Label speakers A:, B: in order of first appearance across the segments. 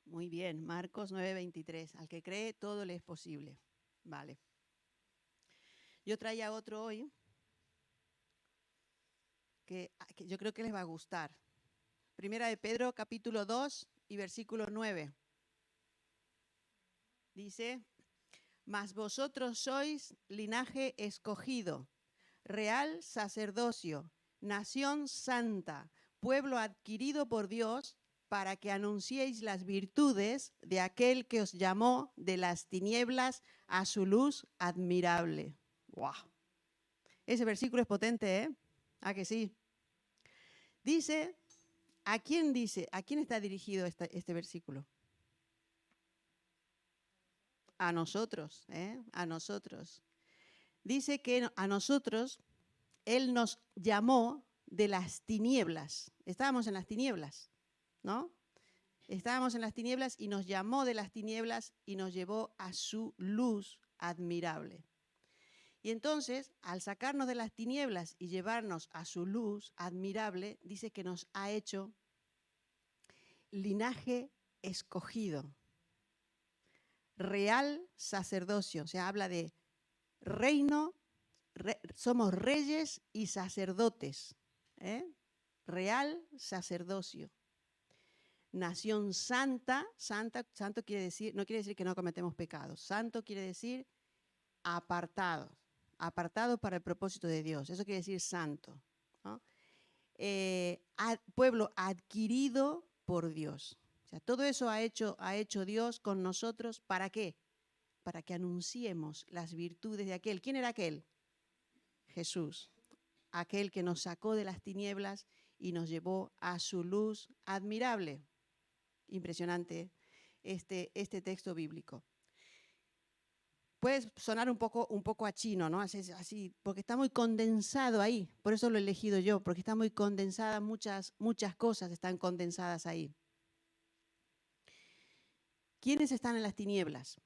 A: Muy bien, Marcos 9:23. Al que cree, todo le es posible. Vale. Yo traía otro hoy que yo creo que les va a gustar. Primera de Pedro, capítulo 2 y versículo 9. Dice, mas vosotros sois linaje escogido, real sacerdocio, nación santa, pueblo adquirido por Dios, para que anunciéis las virtudes de aquel que os llamó de las tinieblas a su luz admirable. ¡Wow! Ese versículo es potente, ¿eh? ¿A que sí? Dice, ¿a quién está dirigido este versículo? A nosotros, ¿eh? A nosotros. Dice que a nosotros Él nos llamó de las tinieblas. Estábamos en las tinieblas, ¿no? Estábamos en las tinieblas y nos llamó de las tinieblas y nos llevó a su luz admirable. Y entonces, al sacarnos de las tinieblas y llevarnos a su luz admirable, dice que nos ha hecho linaje escogido, real sacerdocio. O sea, habla de reino, somos reyes y sacerdotes, ¿eh? Real sacerdocio. Nación santa, santo quiere decir, no quiere decir que no cometemos pecados. Santo quiere decir apartado para el propósito de Dios. Eso quiere decir santo, ¿no? Pueblo adquirido por Dios. O sea, todo eso ha hecho Dios con nosotros. ¿Para qué? Para que anunciemos las virtudes de aquel. ¿Quién era aquel? Jesús. Aquel que nos sacó de las tinieblas y nos llevó a su luz admirable. Impresionante este texto bíblico. Puede sonar un poco a chino, ¿no? Así, porque está muy condensado ahí. Por eso lo he elegido yo, porque está muy condensada, muchas cosas están condensadas ahí. ¿Quiénes están en las tinieblas?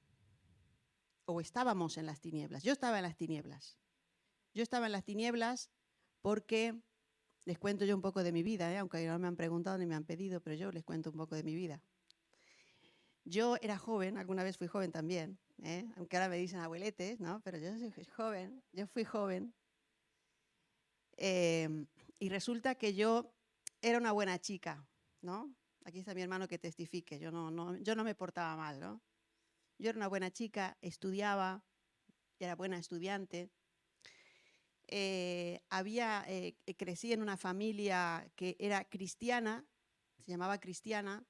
A: O estábamos en las tinieblas. Yo estaba en las tinieblas. Yo estaba en las tinieblas porque, les cuento yo un poco de mi vida, aunque no me han preguntado ni me han pedido, pero yo les cuento un poco de mi vida. Yo era joven, alguna vez fui joven también, aunque ahora me dicen abueletes, ¿no? Pero yo soy joven, yo fui joven. Y resulta que yo era una buena chica, ¿no? Aquí está mi hermano que testifique, yo no me portaba mal, ¿no? Yo era una buena chica, estudiaba, era buena estudiante. Crecí en una familia que era cristiana, se llamaba cristiana,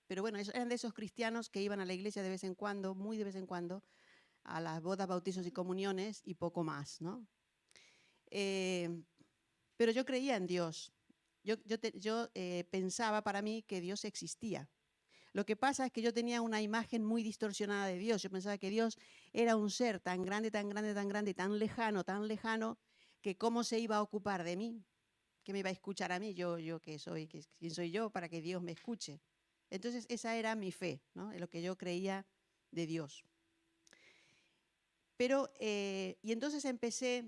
A: pero bueno, eran de esos cristianos que iban a la iglesia de vez en cuando, muy de vez en cuando, a las bodas, bautizos y comuniones y poco más, ¿no? Pero yo creía en Dios. Yo pensaba para mí que Dios existía. Lo que pasa es que yo tenía una imagen muy distorsionada de Dios. Yo pensaba que Dios era un ser tan grande, tan grande, tan grande, tan lejano, que cómo se iba a ocupar de mí, que me iba a escuchar a mí, yo que soy, quién soy yo para que Dios me escuche. Entonces esa era mi fe, ¿no? En lo que yo creía de Dios. Pero, y entonces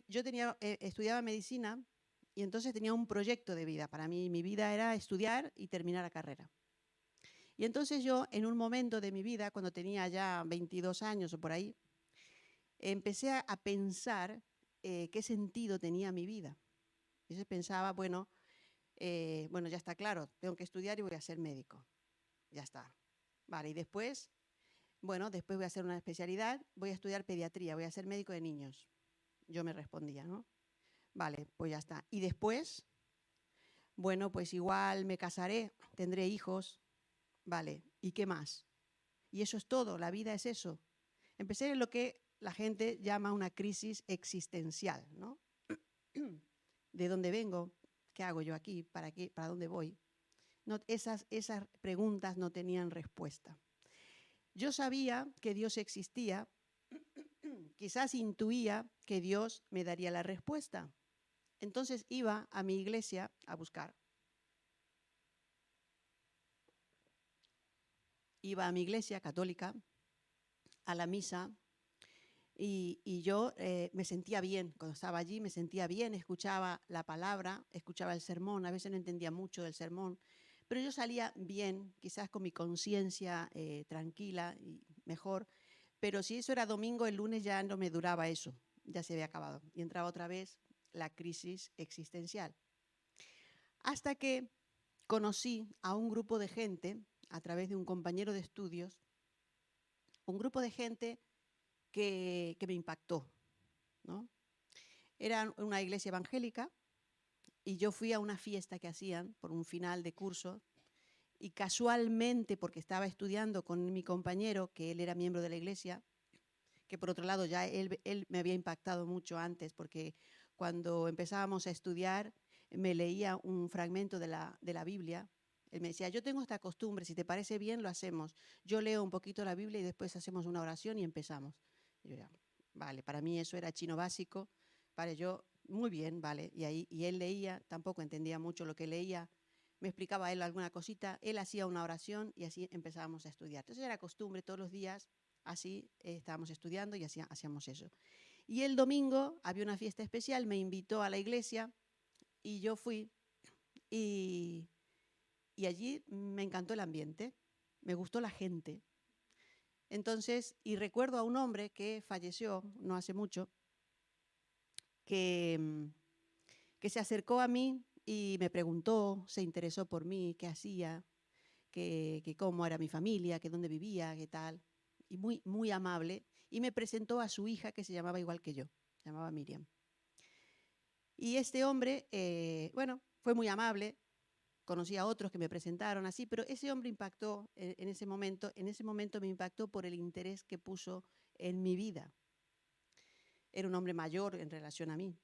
A: yo estudiaba medicina y entonces tenía un proyecto de vida. Para mí, mi vida era estudiar y terminar la carrera. Y entonces yo, en un momento de mi vida, cuando tenía ya 22 años o por ahí, empecé a pensar qué sentido tenía mi vida. Entonces pensaba, bueno, ya está claro, tengo que estudiar y voy a ser médico. Ya está. Vale, y después, después voy a hacer una especialidad, voy a estudiar pediatría, voy a ser médico de niños. Yo me respondía, ¿no? Vale, pues ya está. Y después, pues igual me casaré, tendré hijos, vale, ¿y qué más? Y eso es todo, la vida es eso. Empecé en lo que la gente llama una crisis existencial, ¿no? ¿De dónde vengo? ¿Qué hago yo aquí? ¿Para qué? ¿Para dónde voy? No, esas preguntas no tenían respuesta. Yo sabía que Dios existía, quizás intuía que Dios me daría la respuesta. Entonces iba a mi iglesia a buscar. Iba a mi iglesia católica, a la misa, y yo me sentía bien. Cuando estaba allí me sentía bien, escuchaba la palabra, escuchaba el sermón. A veces no entendía mucho del sermón, pero yo salía bien, quizás con mi conciencia tranquila y mejor, pero si eso era domingo, el lunes ya no me duraba eso, ya se había acabado. Y entraba otra vez la crisis existencial. Hasta que conocí a un grupo de gente, a través de un compañero de estudios, un grupo de gente que me impactó, ¿no? Era una iglesia evangélica y yo fui a una fiesta que hacían por un final de curso y casualmente, porque estaba estudiando con mi compañero, que él era miembro de la iglesia, que por otro lado ya él me había impactado mucho antes, porque cuando empezábamos a estudiar me leía un fragmento de la Biblia. Él me decía, yo tengo esta costumbre, si te parece bien lo hacemos. Yo leo un poquito la Biblia y después hacemos una oración y empezamos. Y yo ya, vale, para mí eso era chino básico, vale, yo, muy bien, vale. Y él leía, tampoco entendía mucho lo que leía, me explicaba él alguna cosita, él hacía una oración y así empezábamos a estudiar. Entonces era costumbre todos los días, así estábamos estudiando y hacíamos eso. Y el domingo había una fiesta especial, me invitó a la iglesia y yo fui y, y allí me encantó el ambiente, me gustó la gente. Entonces, y recuerdo a un hombre que falleció no hace mucho, que, que se acercó a mí y me preguntó, se interesó por mí, qué hacía, que cómo era mi familia, que dónde vivía, qué tal. Y muy, muy amable. Y me presentó a su hija que se llamaba igual que yo, se llamaba Miriam. Y este hombre, bueno, fue muy amable, conocí a otros que me presentaron así, pero ese hombre impactó en ese momento me impactó por el interés que puso en mi vida. Era un hombre mayor en relación a mí.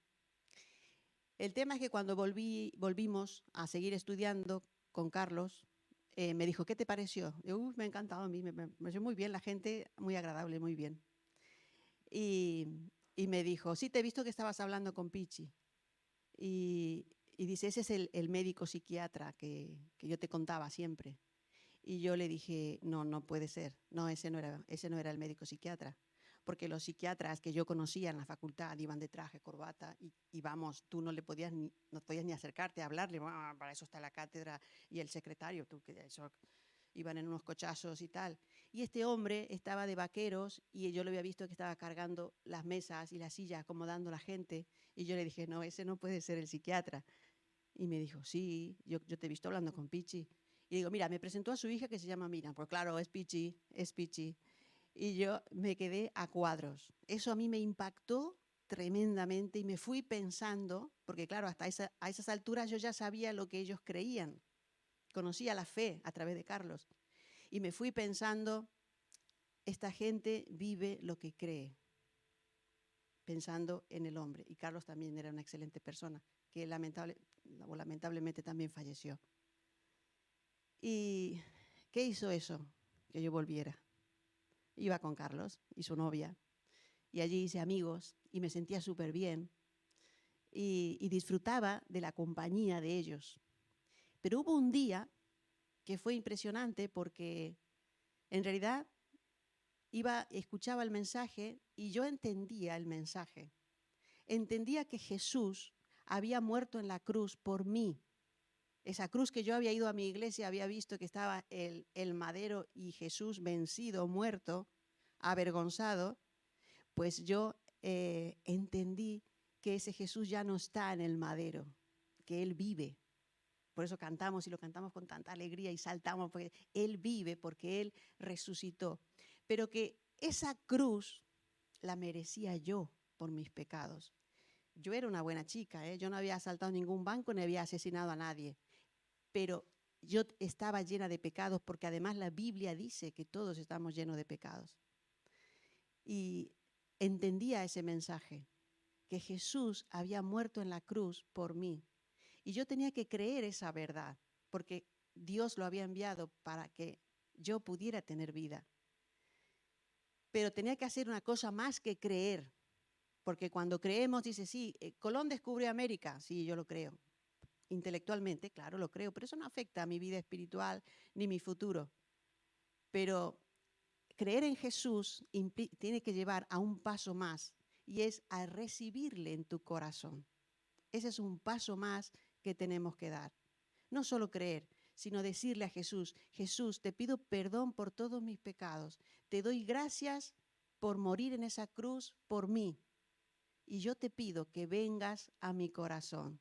A: El tema es que cuando volvimos a seguir estudiando con Carlos, me dijo, ¿qué te pareció? Yo, me ha encantado a mí, me pareció muy bien, la gente muy agradable, muy bien. Y, y me dijo, sí, te he visto que estabas hablando con Pichi. Y dice, ese es el médico psiquiatra que yo te contaba siempre. Y yo le dije, no, no puede ser. No, ese no era el médico psiquiatra. Porque los psiquiatras que yo conocía en la facultad iban de traje, corbata, y vamos, tú no podías ni acercarte a hablarle, para eso está la cátedra y el secretario, tú que eso iban en unos cochazos y tal. Y este hombre estaba de vaqueros y yo lo había visto que estaba cargando las mesas y las sillas, acomodando a la gente. Y yo le dije, no, ese no puede ser el psiquiatra. Y me dijo, sí, yo te he visto hablando con Pichi. Y digo, mira, me presentó a su hija que se llama Miriam. Pues claro, es Pichi, es Pichi. Y yo me quedé a cuadros. Eso a mí me impactó tremendamente y me fui pensando, porque claro, a esas alturas yo ya sabía lo que ellos creían. Conocía la fe a través de Carlos. Y me fui pensando, esta gente vive lo que cree, pensando en el hombre. Y Carlos también era una excelente persona, que lamentablemente también falleció. ¿Y qué hizo eso? Que yo volviera. Iba con Carlos y su novia, y allí hice amigos y me sentía súper bien y disfrutaba de la compañía de ellos. Pero hubo un día que fue impresionante porque en realidad escuchaba el mensaje y yo entendía el mensaje. Entendía que Jesús había muerto en la cruz por mí. Esa cruz que yo había ido a mi iglesia, había visto que estaba el madero y Jesús vencido, muerto, avergonzado, pues yo entendí que ese Jesús ya no está en el madero, que Él vive. Por eso cantamos y lo cantamos con tanta alegría y saltamos, porque Él vive, porque Él resucitó. Pero que esa cruz la merecía yo por mis pecados. Yo era una buena chica, yo no había asaltado ningún banco ni había asesinado a nadie, pero yo estaba llena de pecados porque además la Biblia dice que todos estamos llenos de pecados. Y entendía ese mensaje, que Jesús había muerto en la cruz por mí. Y yo tenía que creer esa verdad, porque Dios lo había enviado para que yo pudiera tener vida. Pero tenía que hacer una cosa más que creer, porque cuando creemos, dice, sí, Colón descubrió América, sí, yo lo creo. Intelectualmente, claro, lo creo, pero eso no afecta a mi vida espiritual ni mi futuro. Pero creer en Jesús tiene que llevar a un paso más, y es a recibirle en tu corazón. Ese es un paso más que tenemos que dar. No solo creer, sino decirle a Jesús, Jesús, te pido perdón por todos mis pecados. Te doy gracias por morir en esa cruz por mí. Y yo te pido que vengas a mi corazón.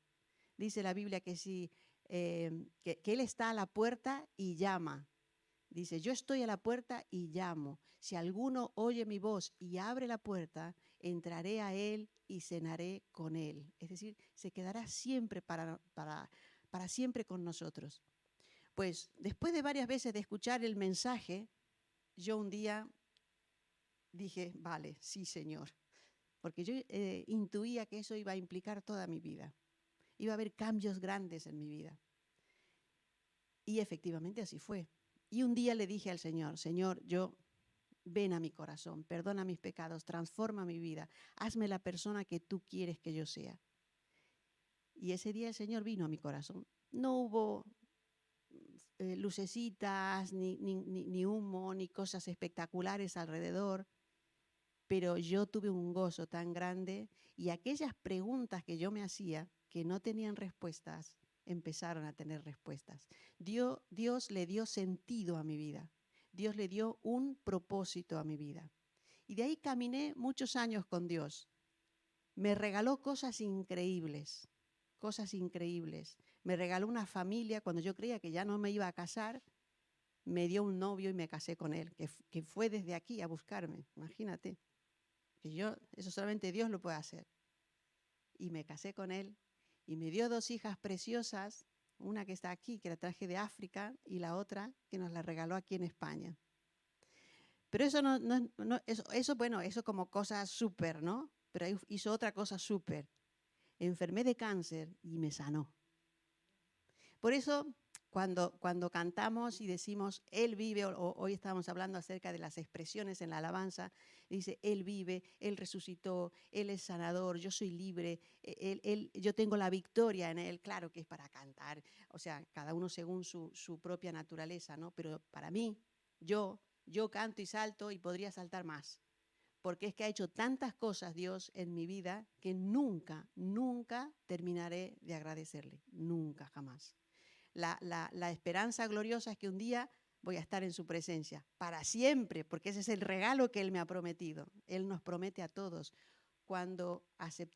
A: Dice la Biblia que, que Él está a la puerta y llama. Dice, yo estoy a la puerta y llamo. Si alguno oye mi voz y abre la puerta, entraré a Él y cenaré con Él. Es decir, se quedará siempre para siempre con nosotros. Pues después de varias veces de escuchar el mensaje, yo un día dije, vale, sí, Señor. Porque yo intuía que eso iba a implicar toda mi vida. Iba a haber cambios grandes en mi vida. Y efectivamente así fue. Y un día le dije al Señor, Señor, ven a mi corazón, perdona mis pecados, transforma mi vida, hazme la persona que tú quieres que yo sea. Y ese día el Señor vino a mi corazón. No hubo lucecitas, ni humo, ni cosas espectaculares alrededor, pero yo tuve un gozo tan grande y aquellas preguntas que yo me hacía, que no tenían respuestas, empezaron a tener respuestas. Dios le dio sentido a mi vida. Dios le dio un propósito a mi vida. Y de ahí caminé muchos años con Dios. Me regaló cosas increíbles, cosas increíbles. Me regaló una familia cuando yo creía que ya no me iba a casar. Me dio un novio y me casé con él, que fue desde aquí a buscarme, imagínate. Eso solamente Dios lo puede hacer. Y me casé con él y me dio 2 hijas preciosas, una que está aquí, que la traje de África, y la otra que nos la regaló aquí en España. Pero eso eso como cosa súper, ¿no? Pero hizo otra cosa súper. Enfermé de cáncer y me sanó. Por eso, cuando cantamos y decimos, Él vive, o hoy estábamos hablando acerca de las expresiones en la alabanza, dice, Él vive, Él resucitó, Él es sanador, yo soy libre, yo tengo la victoria en Él. Claro que es para cantar, o sea, cada uno según su propia naturaleza, ¿no? Pero para mí, yo canto y salto y podría saltar más. Porque es que ha hecho tantas cosas Dios en mi vida que nunca, nunca terminaré de agradecerle. Nunca, jamás. La esperanza gloriosa es que un día voy a estar en su presencia, para siempre, porque ese es el regalo que Él me ha prometido. Él nos promete a todos. Cuando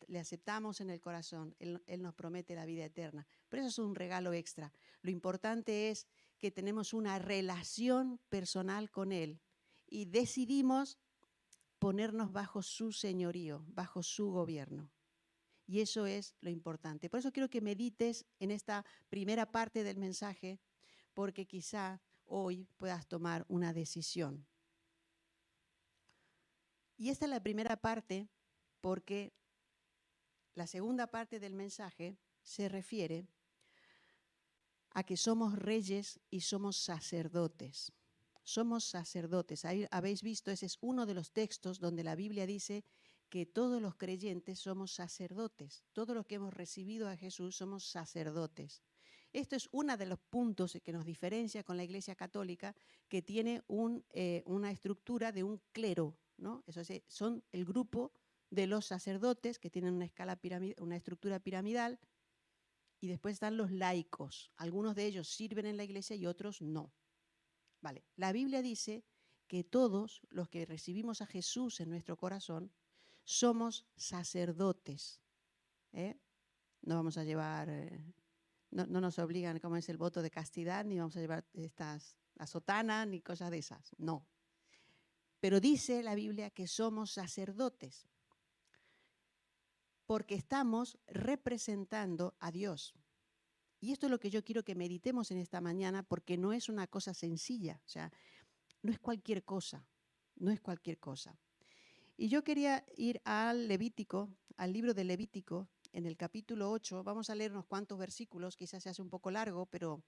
A: le aceptamos en el corazón, Él nos promete la vida eterna. Pero eso es un regalo extra. Lo importante es que tenemos una relación personal con Él y decidimos ponernos bajo su señorío, bajo su gobierno. Y eso es lo importante. Por eso quiero que medites en esta primera parte del mensaje, porque quizá hoy puedas tomar una decisión. Y esta es la primera parte, porque la segunda parte del mensaje se refiere a que somos reyes y somos sacerdotes. Somos sacerdotes. Ahí habéis visto, ese es uno de los textos donde la Biblia dice que todos los creyentes somos sacerdotes. Todos los que hemos recibido a Jesús somos sacerdotes. Esto es uno de los puntos que nos diferencia con la Iglesia Católica, que tiene una estructura de un clero, ¿no? Eso es, son el grupo de los sacerdotes que tienen una estructura piramidal, y después están los laicos. Algunos de ellos sirven en la iglesia y otros no. Vale, la Biblia dice que todos los que recibimos a Jesús en nuestro corazón somos sacerdotes. No vamos a llevar, no nos obligan, como es el voto de castidad, ni vamos a llevar la sotana, ni cosas de esas. No. Pero dice la Biblia que somos sacerdotes porque estamos representando a Dios. Y esto es lo que yo quiero que meditemos en esta mañana, porque no es una cosa sencilla, o sea, no es cualquier cosa, no es cualquier cosa. Y yo quería ir al Levítico, al libro de Levítico, en el capítulo 8, vamos a leer unos cuantos versículos, quizás se hace un poco largo, pero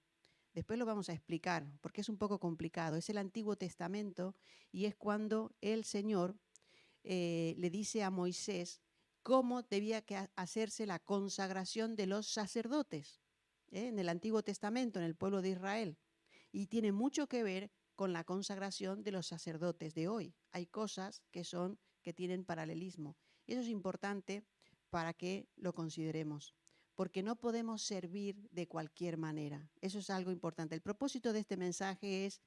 A: después lo vamos a explicar, porque es un poco complicado. Es el Antiguo Testamento y es cuando el Señor le dice a Moisés cómo debía hacerse la consagración de los sacerdotes en el Antiguo Testamento, en el pueblo de Israel. Y tiene mucho que ver con la consagración de los sacerdotes de hoy. Hay cosas que tienen paralelismo. Eso es importante para que lo consideremos. porque no podemos servir de cualquier manera. Eso es algo importante. El propósito de este mensaje es,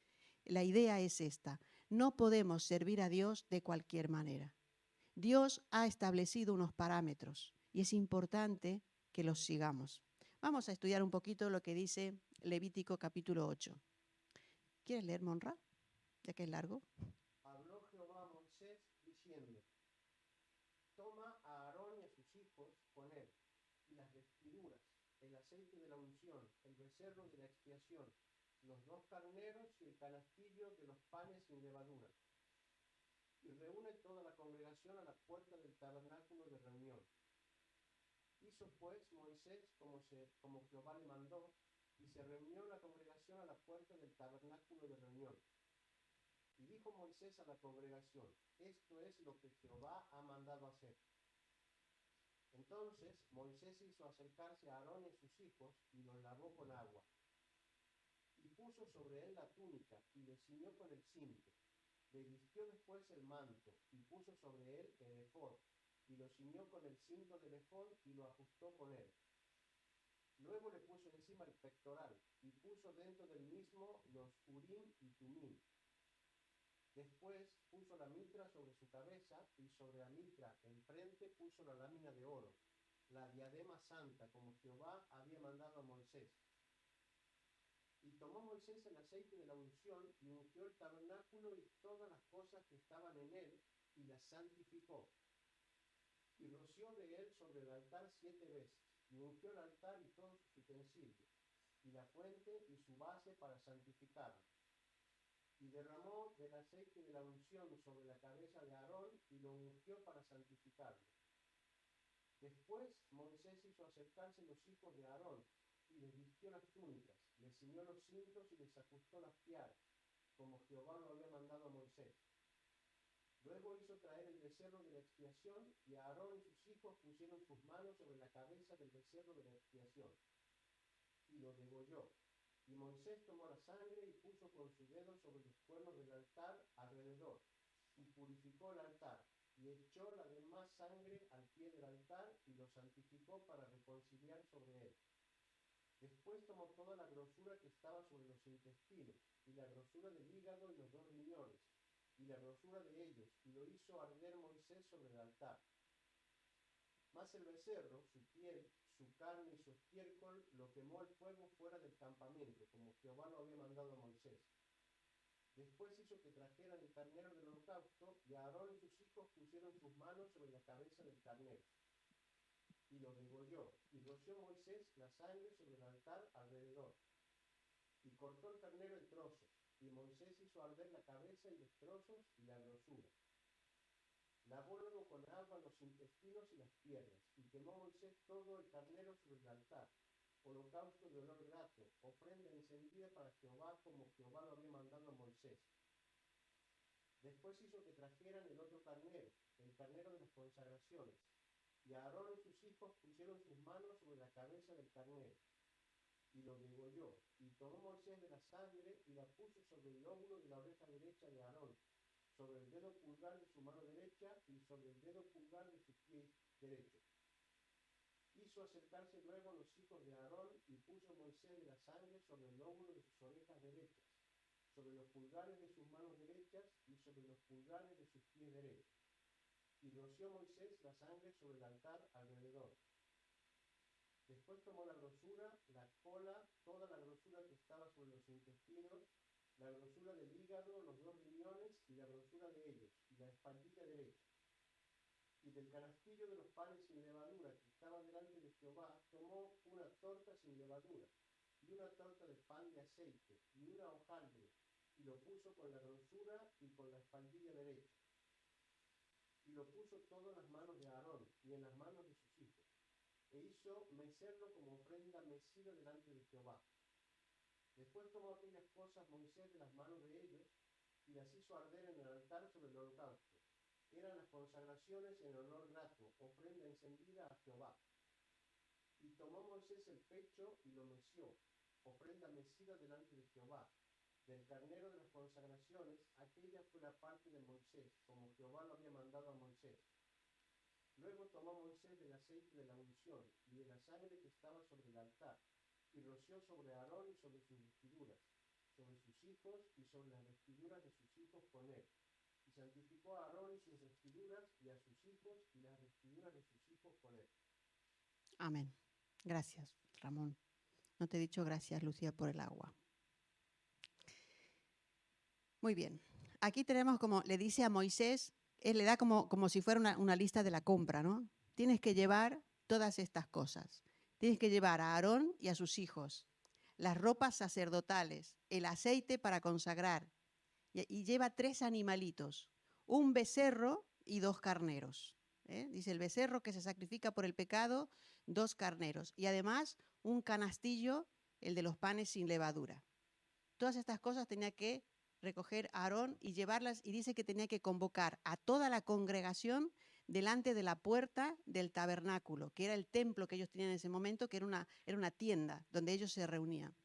A: la idea es esta: no podemos servir a Dios de cualquier manera. Dios ha establecido unos parámetros y es importante que los sigamos. Vamos a estudiar un poquito lo que dice Levítico capítulo 8. ¿Quieres leer, Monra? Ya que es largo.
B: Habló Jehová a Moisés diciendo: toma a Aarón y a sus hijos con él, y las vestiduras, el aceite de la unción, el becerro de la expiación, los 2 carneros y el canastillo de los panes sin levadura. Y reúne toda la congregación a la puerta del tabernáculo de reunión. Hizo pues Moisés como Jehová le mandó, y se reunió la congregación a la puerta del tabernáculo de reunión. Y dijo Moisés a la congregación: esto es lo que Jehová ha mandado hacer. Entonces Moisés hizo acercarse a Aarón y a sus hijos, y los lavó con agua. Y puso sobre él la túnica, y le ciñó con el cinto. Le vistió después el manto, y puso sobre él el efod, y lo ciñó con el cinto del efod, y lo ajustó con él. Luego le puso encima el pectoral, y puso dentro del mismo los urim y tumim. Después puso la mitra sobre su cabeza, y sobre la mitra en frente puso la lámina de oro, la diadema santa, como Jehová había mandado a Moisés. Y tomó Moisés el aceite de la unción, y ungió el tabernáculo y todas las cosas que estaban en él, y las santificó. Y roció de él sobre el altar 7 veces, y ungió el altar y todos sus utensilios, y la fuente y su base para santificarlo. Y derramó del aceite de la unción sobre la cabeza de Aarón, y lo ungió para santificarlo. Después Moisés hizo acercarse los hijos de Aarón, y les vistió las túnicas, les ciñó los cintos y les ajustó las piaras, como Jehová lo había mandado a Moisés. Luego hizo traer el becerro de la expiación, y Aarón y sus hijos pusieron sus manos sobre la cabeza del becerro de la expiación, y lo degolló. Y Moisés tomó la sangre y puso con su dedo sobre los cuernos del altar alrededor, y purificó el altar, y echó la demás sangre al pie del altar, y lo santificó para reconciliar sobre él. Después tomó toda la grosura que estaba sobre los intestinos, y la grosura del hígado y los 2 riñones, y la grosura de ellos, y lo hizo arder Moisés sobre el altar. Mas el becerro, su piel, su carne y su estiércol, lo quemó el fuego fuera del campamento, como Jehová lo había mandado a Moisés. Después hizo que trajeran el carnero del holocausto, y Aarón y sus hijos pusieron sus manos sobre la cabeza del carnero, y lo degolló, y roció Moisés la sangre sobre el altar alrededor. Y cortó el carnero en trozos, y Moisés hizo arder la cabeza y los trozos y la grosura. Lavó luego con agua los intestinos y las piernas, y quemó Moisés todo el carnero sobre el altar, holocausto de olor grato, ofrenda encendida para Jehová, como Jehová lo había mandado a Moisés. Después hizo que trajeran el otro carnero, el carnero de las consagraciones, y Aarón y sus hijos pusieron sus manos sobre la cabeza del carnero, y lo degolló, y tomó Moisés de la sangre y la puso sobre el lóbulo de la oreja derecha de Aarón, sobre el dedo pulgar de su mano derecha y sobre el dedo pulgar de su pie derecho. Hizo acercarse luego a los hijos de Aarón, y puso Moisés de la sangre sobre el lóbulo de sus orejas derechas, sobre los pulgares de sus manos derechas y sobre los pulgares de sus pies derechos. Y roció Moisés la sangre sobre el altar alrededor. Después tomó la grosura, la cola, toda la grosura que estaba sobre los intestinos, la grosura del hígado, los 2 riñones y la grosura de ellos, y la espaldilla derecha. Y del canastillo de los panes sin levadura que estaba delante de Jehová, tomó una torta sin levadura, y una torta de pan de aceite, y una hojaldre, y lo puso con la grosura y con la espaldilla derecha. Y lo puso todo en las manos de Aarón, y en las manos de sus hijos, e hizo mecerlo como ofrenda mecida delante de Jehová. Después tomó aquellas cosas Moisés de las manos de ellos, y las hizo arder en el altar sobre el holocausto. Eran las consagraciones en olor grato, ofrenda encendida a Jehová. Y tomó Moisés el pecho y lo meció, ofrenda mecida delante de Jehová. Del carnero de las consagraciones, aquella fue la parte de Moisés, como Jehová lo había mandado a Moisés. Luego tomó Moisés del aceite de la unción y de la sangre que estaba sobre el altar, y roció sobre Aarón y sobre sus vestiduras, sobre sus hijos y sobre las vestiduras de sus hijos con él. Y santificó a Aarón y sus vestiduras, y a sus hijos y las vestiduras de sus hijos con él.
A: Amén. Gracias, Ramón. No te he dicho gracias, Lucía, por el agua. Muy bien. Aquí tenemos como le dice a Moisés, él le da como si fuera una lista de la compra, ¿no? Tienes que llevar todas estas cosas. Tienes que llevar a Aarón y a sus hijos, las ropas sacerdotales, el aceite para consagrar, y lleva 3 animalitos, un becerro y 2 carneros. Dice el becerro que se sacrifica por el pecado, 2 carneros, y además un canastillo, el de los panes sin levadura. Todas estas cosas tenía que recoger Aarón y llevarlas, y dice que tenía que convocar a toda la congregación delante de la puerta del tabernáculo, que era el templo que ellos tenían en ese momento, que era una tienda donde ellos se reunían.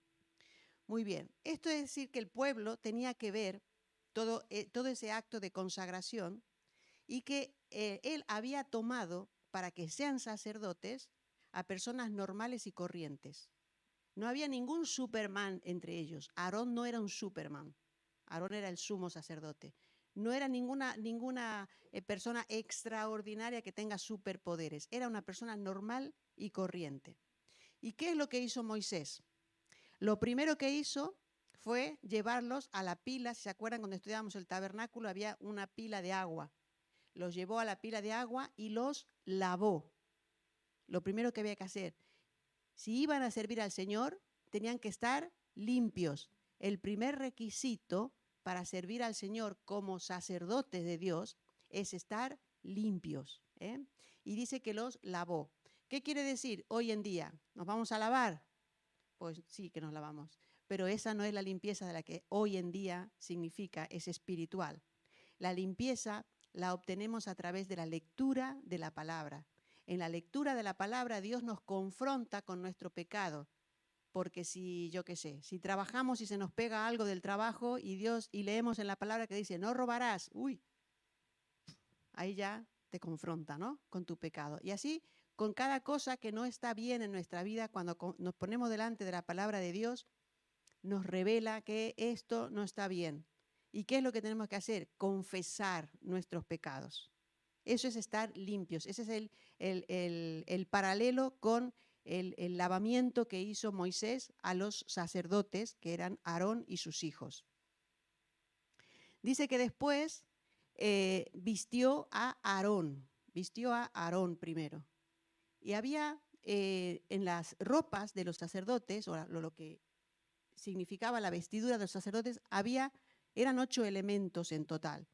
A: Muy bien, esto es decir que el pueblo tenía que ver todo ese acto de consagración, y que él había tomado para que sean sacerdotes a personas normales y corrientes. No había ningún Superman entre ellos. Aarón no era un Superman. Aarón era el sumo sacerdote. No era ninguna persona extraordinaria que tenga superpoderes. Era una persona normal y corriente. ¿Y qué es lo que hizo Moisés? Lo primero que hizo fue llevarlos a la pila. Si se acuerdan, cuando estudiábamos el tabernáculo había una pila de agua. Los llevó a la pila de agua y los lavó. Lo primero que había que hacer. Si iban a servir al Señor, tenían que estar limpios. El primer requisito para servir al Señor como sacerdotes de Dios es estar limpios. Y dice que los lavó. ¿Qué quiere decir hoy en día? ¿Nos vamos a lavar? Pues sí que nos lavamos. Pero esa no es la limpieza de la que hoy en día significa, es espiritual. La limpieza la obtenemos a través de la lectura de la palabra. En la lectura de la palabra Dios nos confronta con nuestro pecado, porque si trabajamos y se nos pega algo del trabajo y leemos en la palabra que dice no robarás, ahí ya te confronta, ¿no? Con tu pecado. Y así con cada cosa que no está bien en nuestra vida, cuando nos ponemos delante de la palabra de Dios, nos revela que esto no está bien. ¿Y qué es lo que tenemos que hacer? Confesar nuestros pecados. Eso es estar limpios. Ese es el paralelo con el lavamiento que hizo Moisés a los sacerdotes, que eran Aarón y sus hijos. Dice que después vistió a Aarón primero. Y había en las ropas de los sacerdotes, o lo que significaba la vestidura de los sacerdotes, eran 8 elementos en total.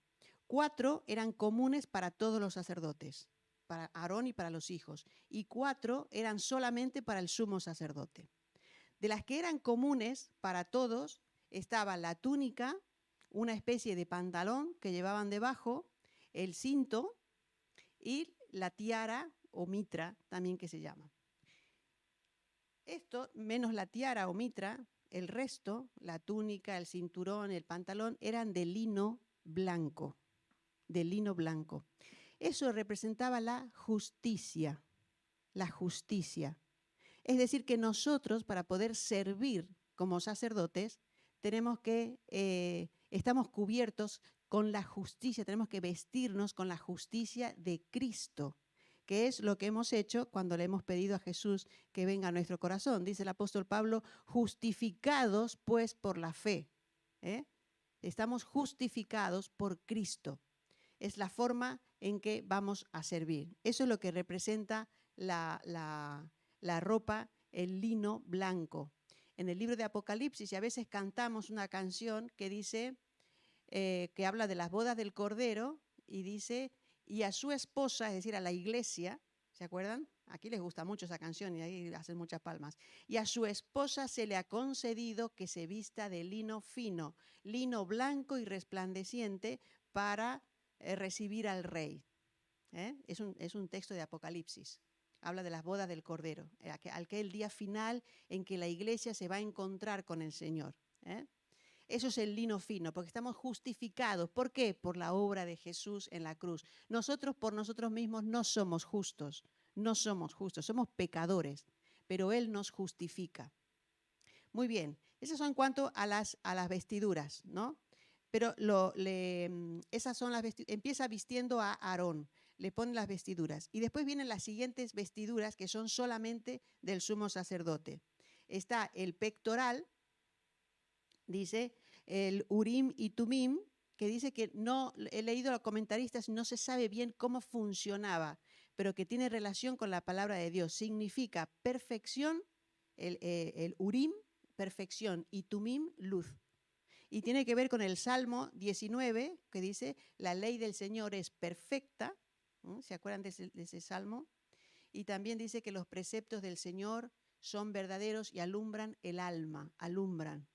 A: 4 eran comunes para todos los sacerdotes, para Aarón y para los hijos, y 4 eran solamente para el sumo sacerdote. De las que eran comunes para todos estaba la túnica, una especie de pantalón que llevaban debajo, el cinto y la tiara o mitra, también que se llama. Esto, menos la tiara o mitra, el resto, la túnica, el cinturón, el pantalón, eran de lino blanco. De lino blanco. Eso representaba la justicia. La justicia. Es decir, que nosotros, para poder servir como sacerdotes, estamos cubiertos con la justicia, tenemos que vestirnos con la justicia de Cristo, que es lo que hemos hecho cuando le hemos pedido a Jesús que venga a nuestro corazón. Dice el apóstol Pablo, justificados pues por la fe. Estamos justificados por Cristo. Es la forma en que vamos a servir. Eso es lo que representa la ropa, el lino blanco. En el libro de Apocalipsis, y a veces cantamos una canción que dice, que habla de las bodas del Cordero, y dice, y a su esposa, es decir, a la iglesia, ¿se acuerdan? Aquí les gusta mucho esa canción y ahí hacen muchas palmas. Y a su esposa se le ha concedido que se vista de lino fino, lino blanco y resplandeciente para recibir al rey. Es un texto de Apocalipsis. Habla de las bodas del Cordero, aquel día final en que la iglesia se va a encontrar con el Señor. Eso es el lino fino, porque estamos justificados. ¿Por qué? Por la obra de Jesús en la cruz. Nosotros por nosotros mismos no somos justos, somos pecadores, pero Él nos justifica. Muy bien, esas son en cuanto a las vestiduras, ¿no? Pero esas son empieza vistiendo a Aarón, le pone las vestiduras. Y después vienen las siguientes vestiduras que son solamente del sumo sacerdote. Está el pectoral, dice, el Urim y Tumim, que dice que no, he leído a los comentaristas, no se sabe bien cómo funcionaba, pero que tiene relación con la palabra de Dios. Significa perfección, el Urim, perfección, y Tumim, luz. Y tiene que ver con el Salmo 19, que dice, la ley del Señor es perfecta. ¿No? ¿Se acuerdan de ese salmo? Y también dice que los preceptos del Señor son verdaderos y alumbran el alma, alumbran.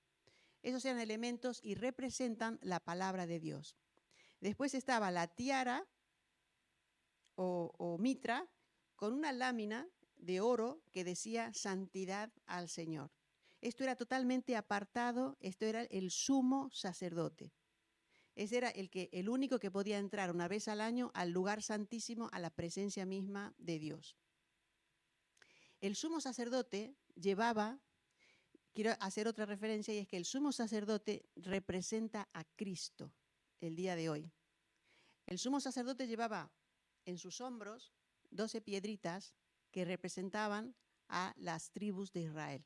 A: Esos eran elementos y representan la palabra de Dios. Después estaba la tiara o mitra con una lámina de oro que decía santidad al Señor. Esto era totalmente apartado, esto era el sumo sacerdote. Ese era el único que podía entrar una vez al año al lugar santísimo, a la presencia misma de Dios. El sumo sacerdote llevaba, quiero hacer otra referencia, y es que el sumo sacerdote representa a Cristo el día de hoy. El sumo sacerdote llevaba en sus hombros 12 piedritas que representaban a las tribus de Israel.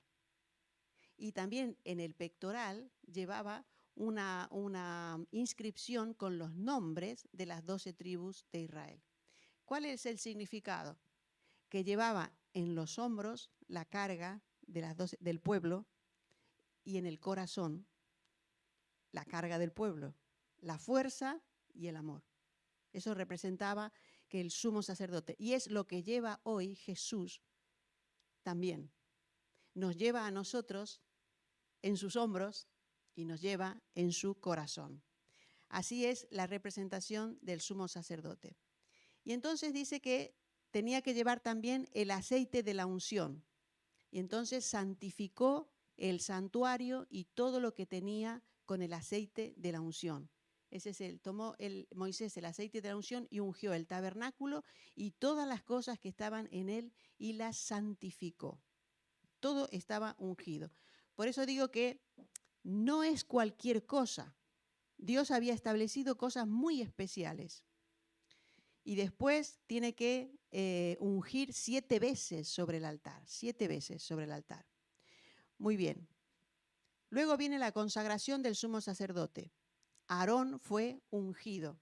A: Y también en el pectoral llevaba una inscripción con los nombres de las 12 tribus de Israel. ¿Cuál es el significado? Que llevaba en los hombros la carga de las 12, del pueblo, y en el corazón la carga del pueblo, la fuerza y el amor. Eso representaba que el sumo sacerdote, y es lo que lleva hoy Jesús también. Nos lleva a nosotros en sus hombros y nos lleva en su corazón. Así es la representación del sumo sacerdote. Y entonces dice que tenía que llevar también el aceite de la unción. Y entonces santificó el santuario y todo lo que tenía con el aceite de la unción. Tomó Moisés el aceite de la unción y ungió el tabernáculo y todas las cosas que estaban en él y las santificó. Todo estaba ungido. Por eso digo que no es cualquier cosa. Dios había establecido cosas muy especiales. Y después tiene que ungir 7 veces sobre el altar. 7 veces sobre el altar. Muy bien. Luego viene la consagración del sumo sacerdote. Aarón fue ungido.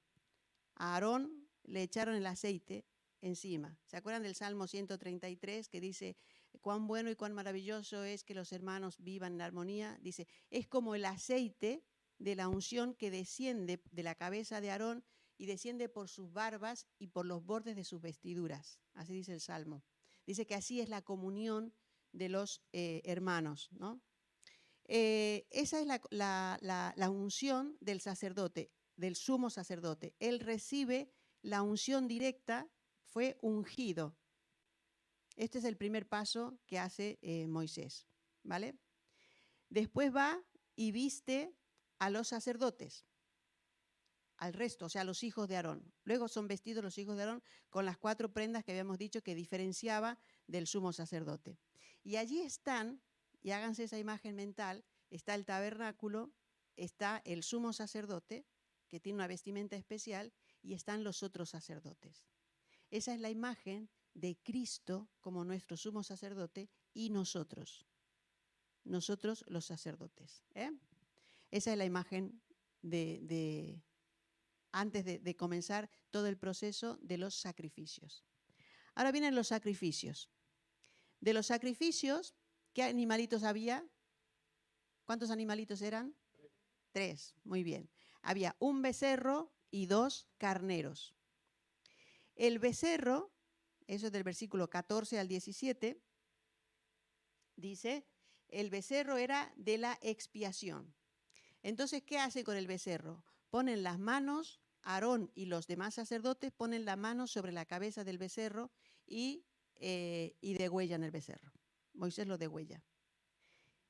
A: A Aarón le echaron el aceite encima. ¿Se acuerdan del Salmo 133 que dice, cuán bueno y cuán maravilloso es que los hermanos vivan en armonía? Dice, es como el aceite de la unción que desciende de la cabeza de Aarón y desciende por sus barbas y por los bordes de sus vestiduras. Así dice el Salmo. Dice que así es la comunión de los hermanos, ¿no? Esa es la unción del sacerdote, del sumo sacerdote. Él recibe la unción directa, fue ungido. Este es el primer paso que hace Moisés, ¿vale? Después va y viste a los sacerdotes, al resto, o sea, a los hijos de Aarón. Luego son vestidos los hijos de Aarón con las 4 prendas que habíamos dicho que diferenciaba del sumo sacerdote. Y allí están, y háganse esa imagen mental, está el tabernáculo, está el sumo sacerdote, que tiene una vestimenta especial, y están los otros sacerdotes. Esa es la imagen de Cristo como nuestro sumo sacerdote y nosotros los sacerdotes. Esa es la imagen antes de comenzar todo el proceso de los sacrificios. Ahora vienen los sacrificios. De los sacrificios, ¿qué animalitos había? ¿Cuántos animalitos eran? 3, muy bien. Había un becerro y 2 carneros. El becerro, eso es del versículo 14 al 17, dice, el becerro era de la expiación. Entonces, ¿qué hace con el becerro? Ponen las manos, Aarón y los demás sacerdotes ponen la mano sobre la cabeza del becerro y degüellan el becerro. Moisés lo degüella.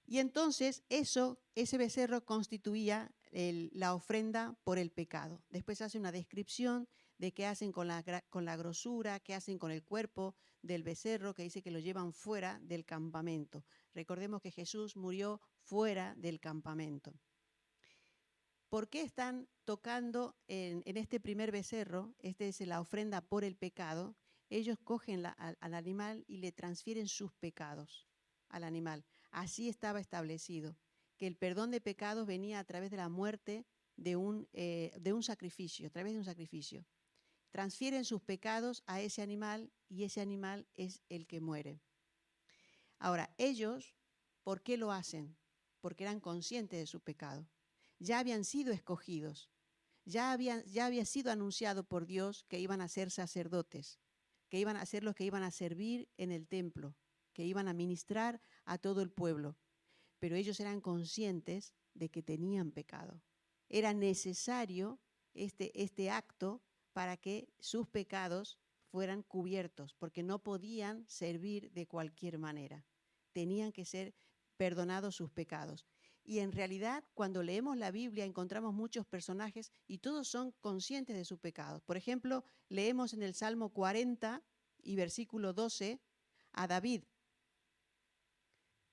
A: Y entonces ese becerro constituía la ofrenda por el pecado. Después hace una descripción de qué hacen con la grosura, qué hacen con el cuerpo del becerro, que dice que lo llevan fuera del campamento. Recordemos que Jesús murió fuera del campamento. ¿Por qué están tocando en este primer becerro? Este es la ofrenda por el pecado. Ellos cogen al animal y le transfieren sus pecados al animal. Así estaba establecido, que el perdón de pecados venía a través de la muerte de un sacrificio, a través de un sacrificio. Transfieren sus pecados a ese animal y ese animal es el que muere. Ahora, ellos, ¿por qué lo hacen? Porque eran conscientes de su pecado. Ya habían sido escogidos, ya había sido anunciado por Dios que iban a ser sacerdotes, que iban a ser los que iban a servir en el templo, que iban a ministrar a todo el pueblo. Pero ellos eran conscientes de que tenían pecado. Era necesario este acto para que sus pecados fueran cubiertos, porque no podían servir de cualquier manera. Tenían que ser perdonados sus pecados. Y en realidad, cuando leemos la Biblia, encontramos muchos personajes y todos son conscientes de sus pecados. Por ejemplo, leemos en el Salmo 40 y versículo 12 a David,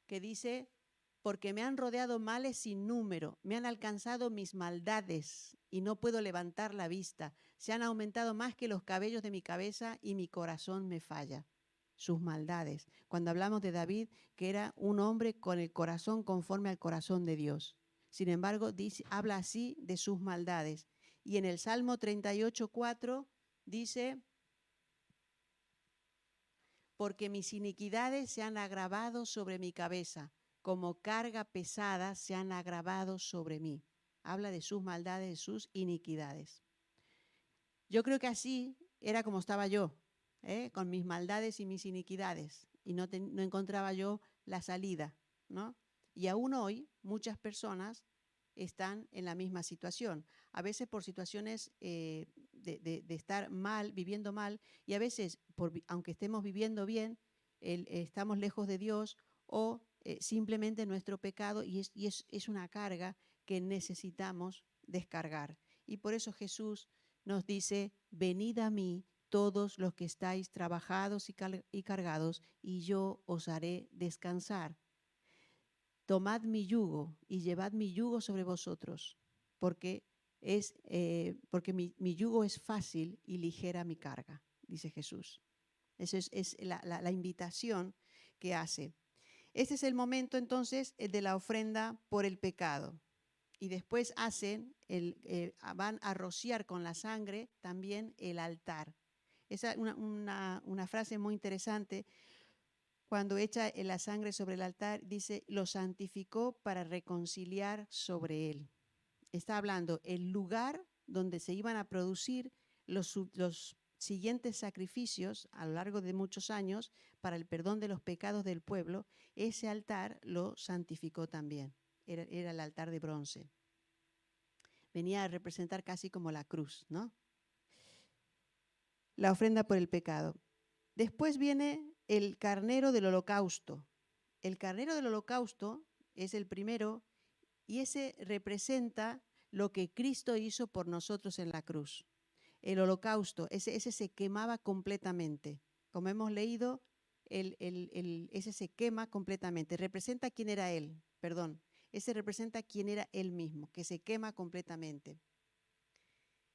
A: que dice: porque me han rodeado males sin número, me han alcanzado mis maldades y no puedo levantar la vista. Se han aumentado más que los cabellos de mi cabeza y mi corazón me falla. Sus maldades. Cuando hablamos de David, que era un hombre con el corazón conforme al corazón de Dios. Sin embargo, habla así de sus maldades. Y en el Salmo 38:4 dice: porque mis iniquidades se han agravado sobre mi cabeza, como carga pesada se han agravado sobre mí. Habla de sus maldades, de sus iniquidades. Yo creo que así era como estaba yo, con mis maldades y mis iniquidades, y no encontraba yo la salida, ¿no? Y aún hoy muchas personas están en la misma situación, a veces por situaciones de estar mal, viviendo mal, y a veces, aunque estemos viviendo bien, estamos lejos de Dios o simplemente nuestro pecado, y es una carga que necesitamos descargar. Y por eso Jesús nos dice: venid a mí todos los que estáis trabajados y cargados, y yo os haré descansar. Tomad mi yugo y llevad mi yugo sobre vosotros, porque mi yugo es fácil y ligera mi carga, dice Jesús. Esa es la invitación que hace. Este es el momento entonces de la ofrenda por el pecado. Y después van a rociar con la sangre también el altar. Esa es una frase muy interesante. Cuando echa la sangre sobre el altar, dice: lo santificó para reconciliar sobre él. Está hablando el lugar donde se iban a producir los siguientes sacrificios a lo largo de muchos años para el perdón de los pecados del pueblo. Ese altar lo santificó también. Era el altar de bronce. Venía a representar casi como la cruz, ¿no? La ofrenda por el pecado. Después viene el carnero del holocausto. El carnero del holocausto es el primero y ese representa lo que Cristo hizo por nosotros en la cruz. El holocausto, ese se quemaba completamente. Como hemos leído, ese se quema completamente. Representa quién era Él, perdón. Ese representa quién era Él mismo, que se quema completamente.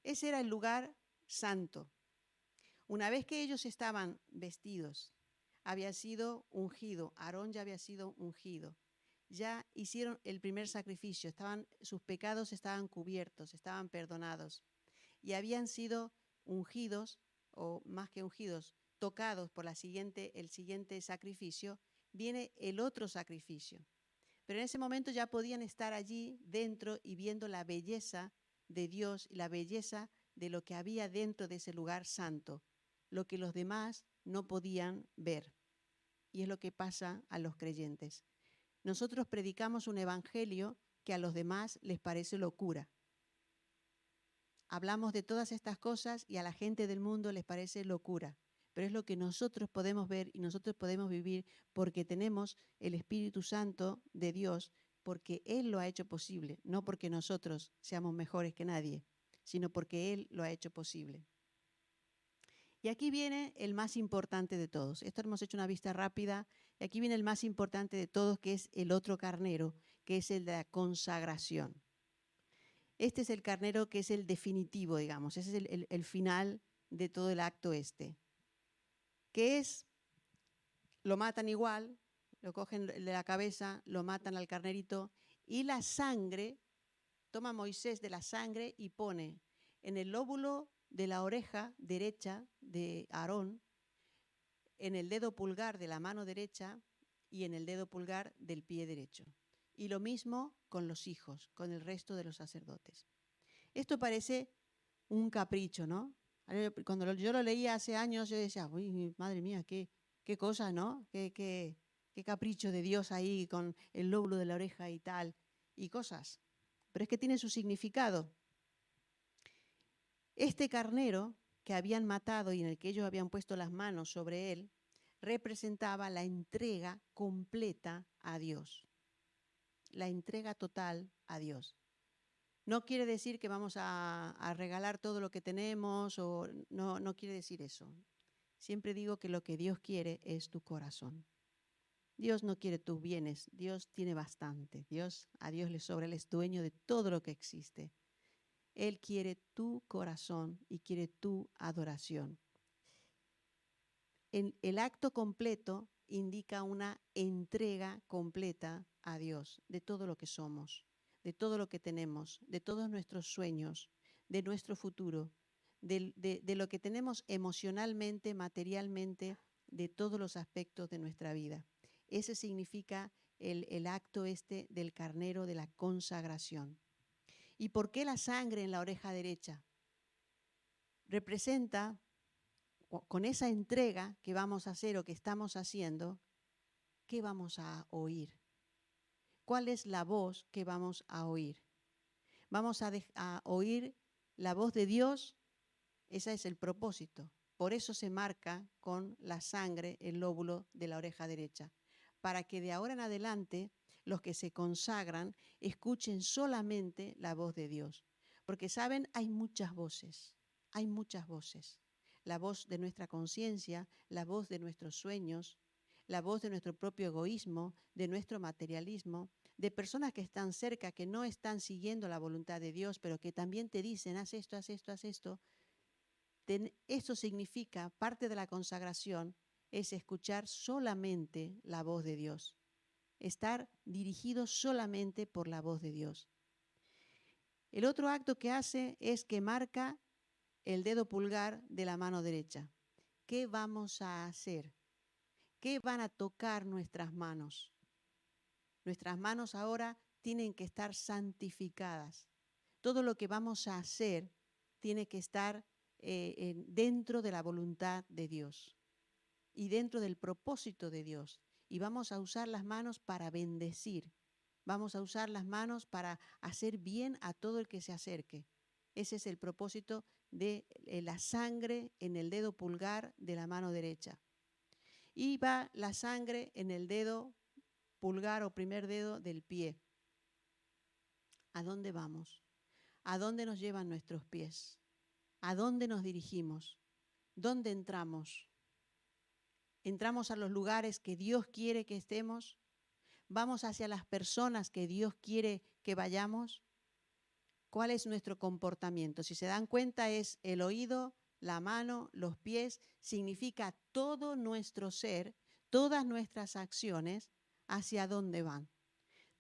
A: Ese era el lugar santo. Una vez que ellos estaban vestidos, había sido ungido, Aarón ya había sido ungido, ya hicieron el primer sacrificio, sus pecados estaban cubiertos, estaban perdonados y habían sido ungidos, o más que ungidos, tocados por el siguiente sacrificio. Viene el otro sacrificio. Pero en ese momento ya podían estar allí dentro y viendo la belleza de Dios y la belleza de lo que había dentro de ese lugar santo, lo que los demás no podían ver. Y es lo que pasa a los creyentes. Nosotros predicamos un evangelio que a los demás les parece locura. Hablamos de todas estas cosas y a la gente del mundo les parece locura. pero es lo que nosotros podemos ver y nosotros podemos vivir porque tenemos el Espíritu Santo de Dios, porque Él lo ha hecho posible, no porque nosotros seamos mejores que nadie, sino porque Él lo ha hecho posible. Y aquí viene el más importante de todos. Esto hemos hecho una vista rápida, y aquí viene el más importante de todos, que es el otro carnero, que es el de la consagración. Este es el carnero que es el definitivo, digamos, ese es el final de todo el acto este. Que es, lo matan igual, lo cogen de la cabeza, lo matan al carnerito, y la sangre, toma Moisés de la sangre y pone en el lóbulo de la oreja derecha de Aarón, en el dedo pulgar de la mano derecha y en el dedo pulgar del pie derecho. Y lo mismo con los hijos, con el resto de los sacerdotes. Esto parece un capricho, ¿no? Cuando yo lo leía hace años, yo decía, uy, madre mía, qué cosa, ¿no? Qué capricho de Dios ahí con el lóbulo de la oreja y tal, y cosas. Pero es que tiene su significado. Este carnero que habían matado y en el que ellos habían puesto las manos sobre él, representaba la entrega completa a Dios. La entrega total a Dios. No quiere decir que vamos a regalar todo lo que tenemos, o no quiere decir eso. Siempre digo que lo que Dios quiere es tu corazón. Dios no quiere tus bienes, Dios tiene bastante. A Dios le sobra, Él es dueño de todo lo que existe. Él quiere tu corazón y quiere tu adoración. El acto completo indica una entrega completa a Dios de todo lo que somos, de todo lo que tenemos, de todos nuestros sueños, de nuestro futuro, de lo que tenemos emocionalmente, materialmente, de todos los aspectos de nuestra vida. Ese significa el acto este del carnero de la consagración. ¿Y por qué la sangre en la oreja derecha? Representa, con esa entrega que vamos a hacer o que estamos haciendo, ¿qué vamos a oír? ¿Cuál es la voz que vamos a oír? Vamos a oír la voz de Dios, ese es el propósito. Por eso se marca con la sangre el lóbulo de la oreja derecha, para que de ahora en adelante los que se consagran escuchen solamente la voz de Dios. Porque saben, hay muchas voces. La voz de nuestra conciencia, la voz de nuestros sueños, la voz de nuestro propio egoísmo, de nuestro materialismo, de personas que están cerca, que no están siguiendo la voluntad de Dios, pero que también te dicen, haz esto, haz esto, haz esto. Eso significa, parte de la consagración, es escuchar solamente la voz de Dios. Estar dirigido solamente por la voz de Dios. El otro acto que hace es que marca el dedo pulgar de la mano derecha. ¿Qué vamos a hacer? ¿Qué van a tocar nuestras manos? Nuestras manos ahora tienen que estar santificadas. Todo lo que vamos a hacer tiene que estar dentro de la voluntad de Dios y dentro del propósito de Dios. Y vamos a usar las manos para bendecir. Vamos a usar las manos para hacer bien a todo el que se acerque. Ese es el propósito de la sangre en el dedo pulgar de la mano derecha. Y va la sangre en el dedo pulgar o primer dedo del pie. ¿A dónde vamos? ¿A dónde nos llevan nuestros pies? ¿A dónde nos dirigimos? ¿Dónde entramos? ¿Entramos a los lugares que Dios quiere que estemos? ¿Vamos hacia las personas que Dios quiere que vayamos? ¿Cuál es nuestro comportamiento? Si se dan cuenta, es el oído, la mano, los pies, significa todo nuestro ser, todas nuestras acciones, hacia dónde van.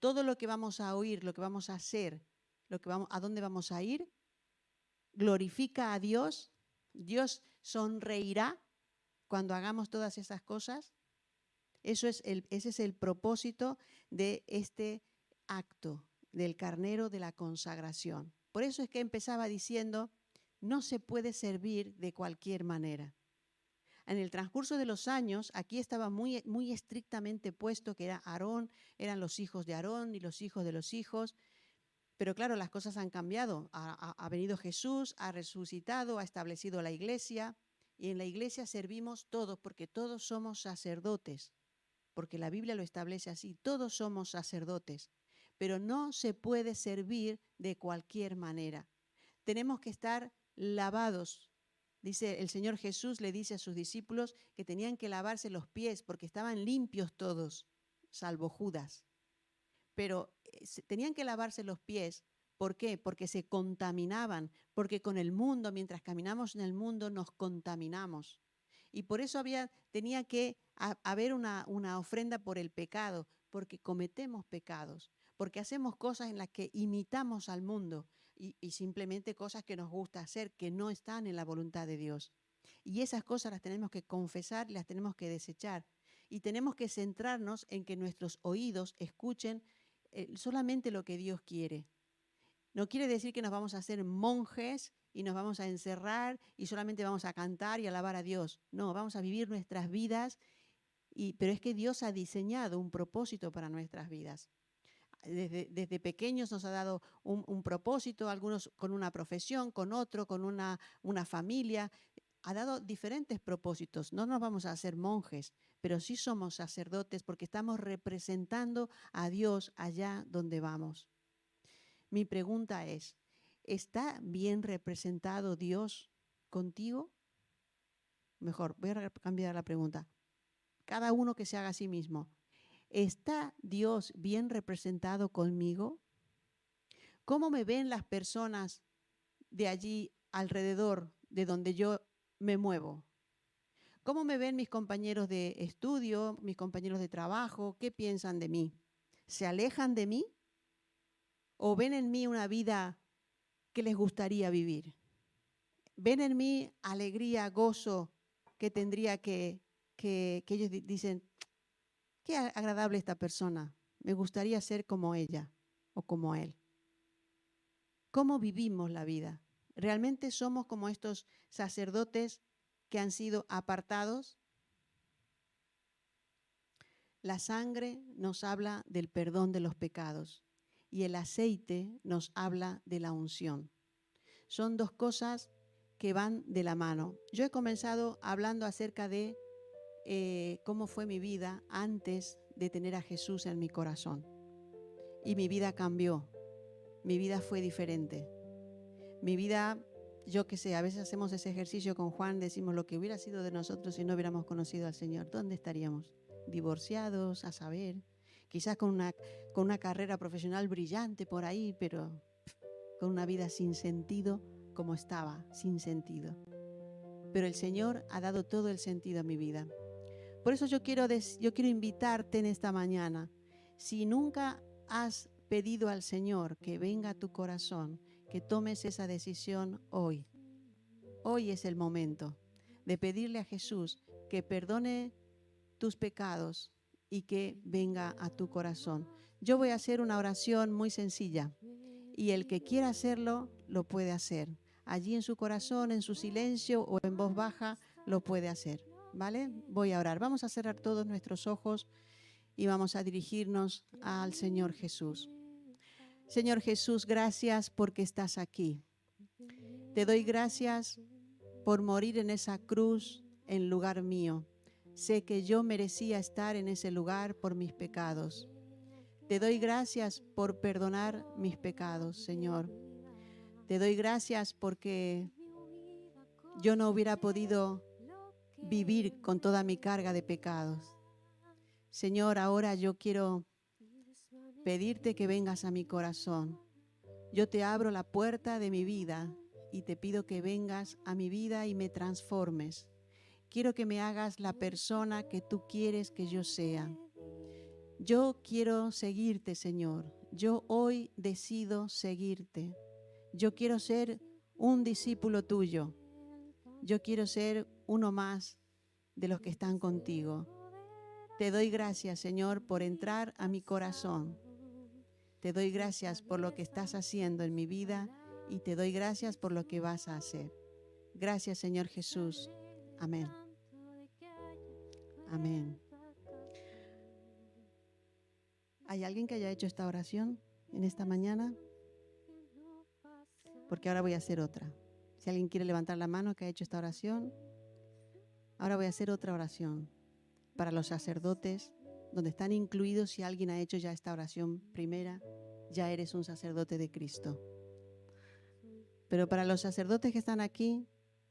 A: Todo lo que vamos a oír, lo que vamos a hacer, a dónde vamos a ir, glorifica a Dios. Dios sonreirá cuando hagamos todas esas cosas. Ese es el propósito de este acto del carnero de la consagración. Por eso es que empezaba diciendo, no se puede servir de cualquier manera. En el transcurso de los años, aquí estaba muy, muy estrictamente puesto que era Aarón, eran los hijos de Aarón y los hijos de los hijos. Pero claro, las cosas han cambiado. Ha venido Jesús, ha resucitado, ha establecido la iglesia Y en la iglesia servimos todos, porque todos somos sacerdotes, porque la Biblia lo establece así, todos somos sacerdotes, pero no se puede servir de cualquier manera. Tenemos que estar lavados. Dice el Señor Jesús, le dice a sus discípulos que tenían que lavarse los pies porque estaban limpios todos, salvo Judas. Pero tenían que lavarse los pies. ¿Por qué? Porque se contaminaban, porque con el mundo, mientras caminamos en el mundo, nos contaminamos. Y por eso tenía que haber una ofrenda por el pecado, porque cometemos pecados, porque hacemos cosas en las que imitamos al mundo y simplemente cosas que nos gusta hacer, que no están en la voluntad de Dios. Y esas cosas las tenemos que confesar, las tenemos que desechar. Y tenemos que centrarnos en que nuestros oídos escuchen solamente lo que Dios quiere. No quiere decir que nos vamos a hacer monjes y nos vamos a encerrar y solamente vamos a cantar y alabar a Dios. No, vamos a vivir nuestras vidas, pero es que Dios ha diseñado un propósito para nuestras vidas. Desde pequeños nos ha dado un propósito, algunos con una profesión, con otro, con una familia. Ha dado diferentes propósitos. No nos vamos a hacer monjes, pero sí somos sacerdotes porque estamos representando a Dios allá donde vamos. Mi pregunta es, ¿está bien representado Dios contigo? Mejor, voy a cambiar la pregunta. Cada uno que se haga a sí mismo. ¿Está Dios bien representado conmigo? ¿Cómo me ven las personas de allí alrededor de donde yo me muevo? ¿Cómo me ven mis compañeros de estudio, mis compañeros de trabajo? ¿Qué piensan de mí? ¿Se alejan de mí? ¿O ven en mí una vida que les gustaría vivir? ¿Ven en mí alegría, gozo que tendría que ellos dicen, qué agradable esta persona, me gustaría ser como ella o como él? ¿Cómo vivimos la vida? ¿Realmente somos como estos sacerdotes que han sido apartados? La sangre nos habla del perdón de los pecados y el aceite nos habla de la unción. Son dos cosas que van de la mano. Yo he comenzado hablando acerca de cómo fue mi vida antes de tener a Jesús en mi corazón. Y mi vida cambió. Mi vida fue diferente. Mi vida, yo qué sé, a veces hacemos ese ejercicio con Juan, decimos lo que hubiera sido de nosotros si no hubiéramos conocido al Señor. ¿Dónde estaríamos? Divorciados, a saber. Quizás con una carrera profesional brillante por ahí, pero con una vida sin sentido como estaba, sin sentido. Pero el Señor ha dado todo el sentido a mi vida. Por eso yo quiero invitarte en esta mañana. Si nunca has pedido al Señor que venga a tu corazón, que tomes esa decisión hoy. Hoy es el momento de pedirle a Jesús que perdone tus pecados y que venga a tu corazón. Yo voy a hacer una oración muy sencilla y el que quiera hacerlo, lo puede hacer. Allí en su corazón, en su silencio o en voz baja, lo puede hacer. ¿Vale? Voy a orar. Vamos a cerrar todos nuestros ojos y vamos a dirigirnos al Señor Jesús. Señor Jesús, gracias porque estás aquí. Te doy gracias por morir en esa cruz en lugar mío. Sé que yo merecía estar en ese lugar por mis pecados. Te doy gracias por perdonar mis pecados, Señor. Te doy gracias porque yo no hubiera podido vivir con toda mi carga de pecados. Señor, ahora yo quiero pedirte que vengas a mi corazón. Yo te abro la puerta de mi vida y te pido que vengas a mi vida y me transformes. Quiero que me hagas la persona que tú quieres que yo sea. Yo quiero seguirte, Señor. Yo hoy decido seguirte. Yo quiero ser un discípulo tuyo. Yo quiero ser uno más de los que están contigo. Te doy gracias, Señor, por entrar a mi corazón. Te doy gracias por lo que estás haciendo en mi vida y te doy gracias por lo que vas a hacer. Gracias, Señor Jesús. Amén. Amén. ¿Hay alguien que haya hecho esta oración en esta mañana? Porque ahora voy a hacer otra. Si alguien quiere levantar la mano que ha hecho esta oración, Ahora voy a hacer otra oración para los sacerdotes, donde están incluidos. Si alguien ha hecho ya esta oración primera, ya eres un sacerdote de Cristo. Pero para los sacerdotes que están aquí,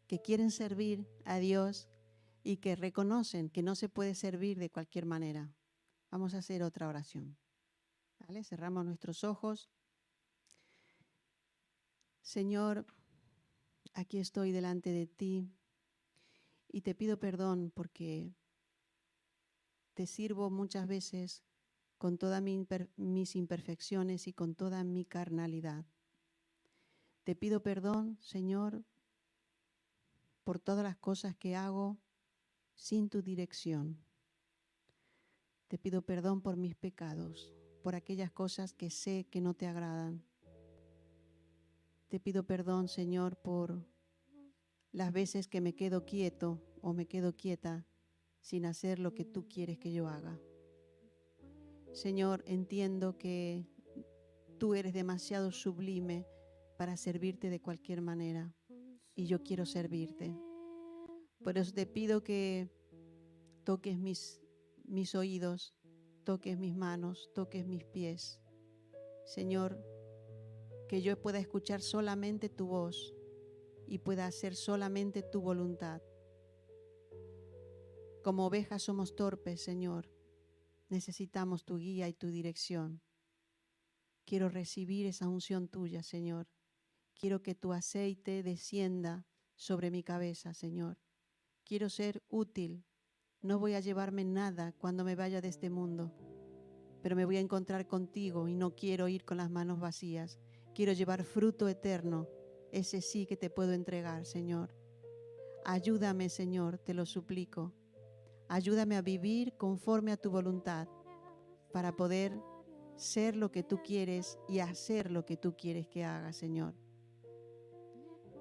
A: que quieren servir a Dios y que reconocen que no se puede servir de cualquier manera, vamos a hacer otra oración. ¿Vale? Cerramos nuestros ojos. Señor, aquí estoy delante de ti y te pido perdón porque te sirvo muchas veces con todas mis imperfecciones y con toda mi carnalidad. Te pido perdón, Señor, por todas las cosas que hago sin tu dirección. Te pido perdón por mis pecados, por aquellas cosas que sé que no te agradan. Te pido perdón, Señor, por las veces que me quedo quieto o me quedo quieta sin hacer lo que tú quieres que yo haga. Señor, entiendo que tú eres demasiado sublime para servirte de cualquier manera y yo quiero servirte. Por eso te pido que toques mis oídos, toques mis manos, toques mis pies. Señor, que yo pueda escuchar solamente tu voz y pueda hacer solamente tu voluntad. Como ovejas somos torpes, Señor. Necesitamos tu guía y tu dirección. Quiero recibir esa unción tuya, Señor. Quiero que tu aceite descienda sobre mi cabeza, Señor. Quiero ser útil. No voy a llevarme nada cuando me vaya de este mundo, pero me voy a encontrar contigo y no quiero ir con las manos vacías. Quiero llevar fruto eterno, ese sí que te puedo entregar, Señor. Ayúdame, Señor, te lo suplico. Ayúdame a vivir conforme a tu voluntad para poder ser lo que tú quieres y hacer lo que tú quieres que haga, Señor.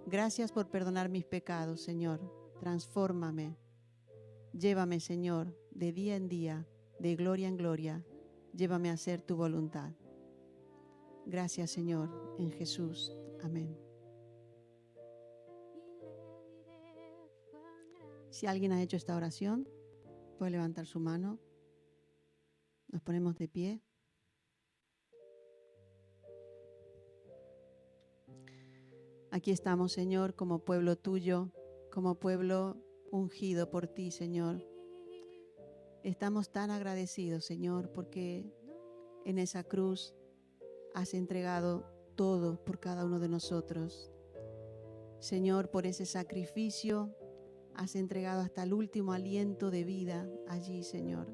A: Gracias por perdonar mis pecados, Señor. Transfórmame. Llévame, Señor, de día en día, de gloria en gloria. Llévame a hacer tu voluntad. Gracias, Señor, en Jesús. Amén. Si alguien ha hecho esta oración, puede levantar su mano. Nos ponemos de pie. Aquí estamos, Señor, como pueblo tuyo, como pueblo ungido por ti, Señor. Estamos tan agradecidos, Señor, porque en esa cruz has entregado todo por cada uno de nosotros. Señor, por ese sacrificio has entregado hasta el último aliento de vida allí, Señor,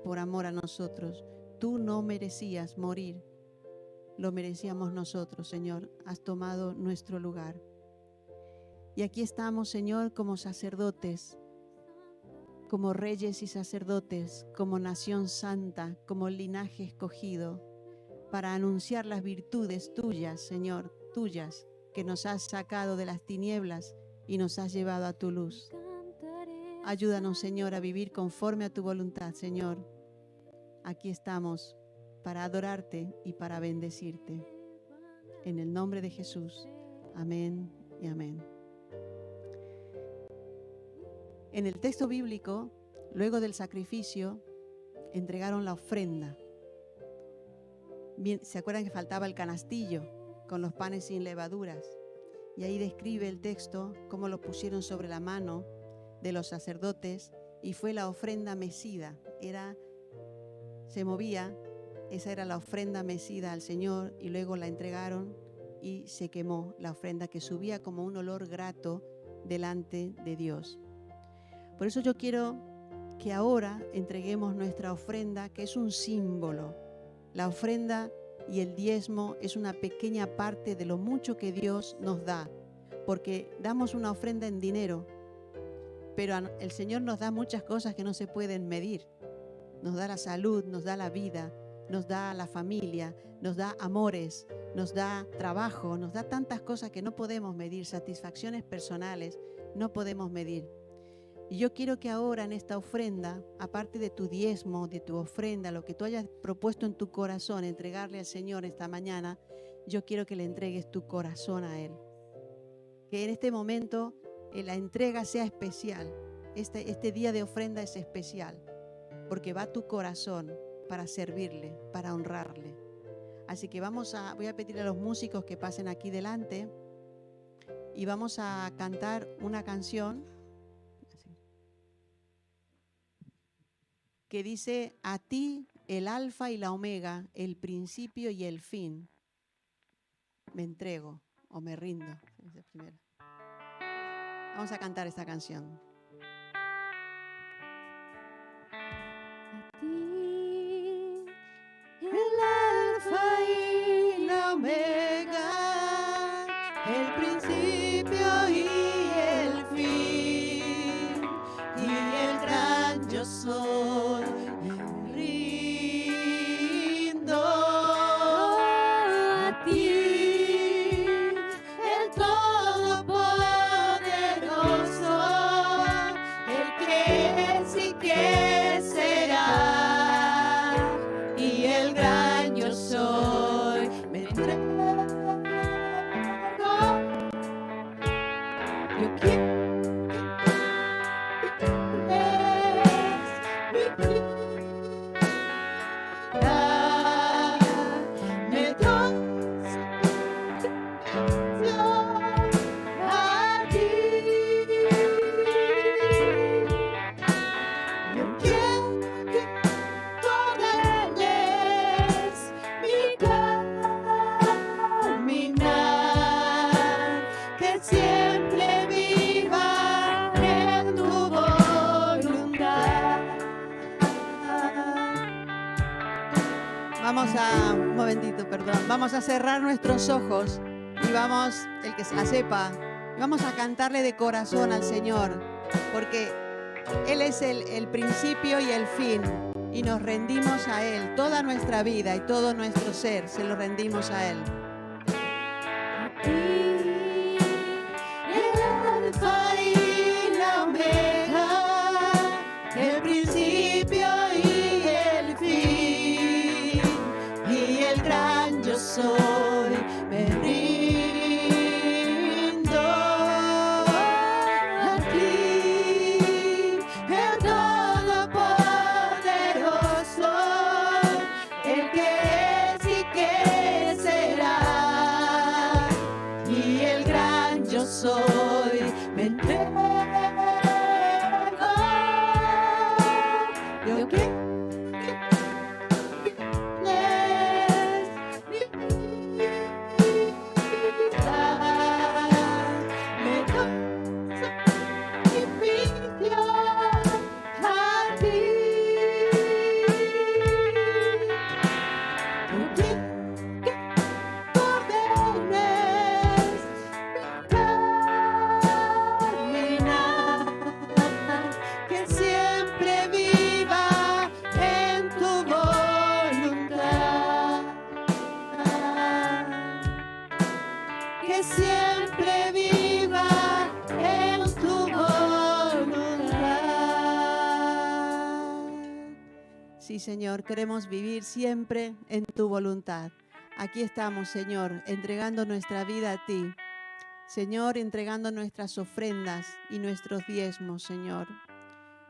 A: por amor a nosotros. Tú no merecías morir, lo merecíamos nosotros, Señor. Has tomado nuestro lugar. Y aquí estamos, Señor, como sacerdotes, como reyes y sacerdotes, como nación santa, como linaje escogido, para anunciar las virtudes tuyas, Señor, tuyas, que nos has sacado de las tinieblas y nos has llevado a tu luz. Ayúdanos, Señor, a vivir conforme a tu voluntad, Señor. Aquí estamos para adorarte y para bendecirte. En el nombre de Jesús. Amén y amén. En el texto bíblico, luego del sacrificio, entregaron la ofrenda. Bien, ¿se acuerdan que faltaba el canastillo con los panes sin levaduras? Y ahí describe el texto cómo lo pusieron sobre la mano de los sacerdotes y fue la ofrenda mecida. Se movía, esa era la ofrenda mecida al Señor y luego la entregaron y se quemó la ofrenda que subía como un olor grato delante de Dios. Por eso yo quiero que ahora entreguemos nuestra ofrenda, que es un símbolo. La ofrenda y el diezmo es una pequeña parte de lo mucho que Dios nos da, porque damos una ofrenda en dinero, pero el Señor nos da muchas cosas que no se pueden medir. Nos da la salud, nos da la vida, nos da la familia, nos da amores, nos da trabajo, nos da tantas cosas que no podemos medir, satisfacciones personales, no podemos medir. Y yo quiero que ahora en esta ofrenda, aparte de tu diezmo, de tu ofrenda, lo que tú hayas propuesto en tu corazón, entregarle al Señor esta mañana, yo quiero que le entregues tu corazón a Él. Que en este momento la entrega sea especial, este día de ofrenda es especial, porque va tu corazón para servirle, para honrarle. Así que voy a pedir a los músicos que pasen aquí delante y vamos a cantar una canción que dice: a ti el alfa y la omega, el principio y el fin. Me entrego o me rindo. Vamos a cantar esta canción.
C: A ti el alfa y la omega, el principio y el fin, y el gran yo soy, me rindo a ti, el todopoderoso, el que es y que será, y el gran yo soy, me entrego. Yo quiero mi vida, me doy a ti. Yo quiero que condenes mi caminar, que siempre viva en tu voluntad.
A: Un momentito, perdón. Vamos a cerrar nuestros ojos y vamos, el que se la sepa, vamos a cantarle de corazón al Señor, porque Él es el principio y el fin, y nos rendimos a Él. Toda nuestra vida y todo nuestro ser se lo rendimos a Él.
C: A ti, el alfa y la omega, el principio y el fin, y el gran yo soy, me rindo a ti, el todopoderoso, el que es y que será, y el gran yo soy, me entrego. Yo quiero mi vida, me doy sacrificio a ti. Yo quiero que ordenes mi caminar, que siempre viva en tu voluntad, que siempre viva en tu voluntad.
A: Sí, Señor, queremos vivir siempre en tu voluntad. Aquí estamos, Señor, entregando nuestra vida a ti. Señor, entregando nuestras ofrendas y nuestros diezmos, Señor.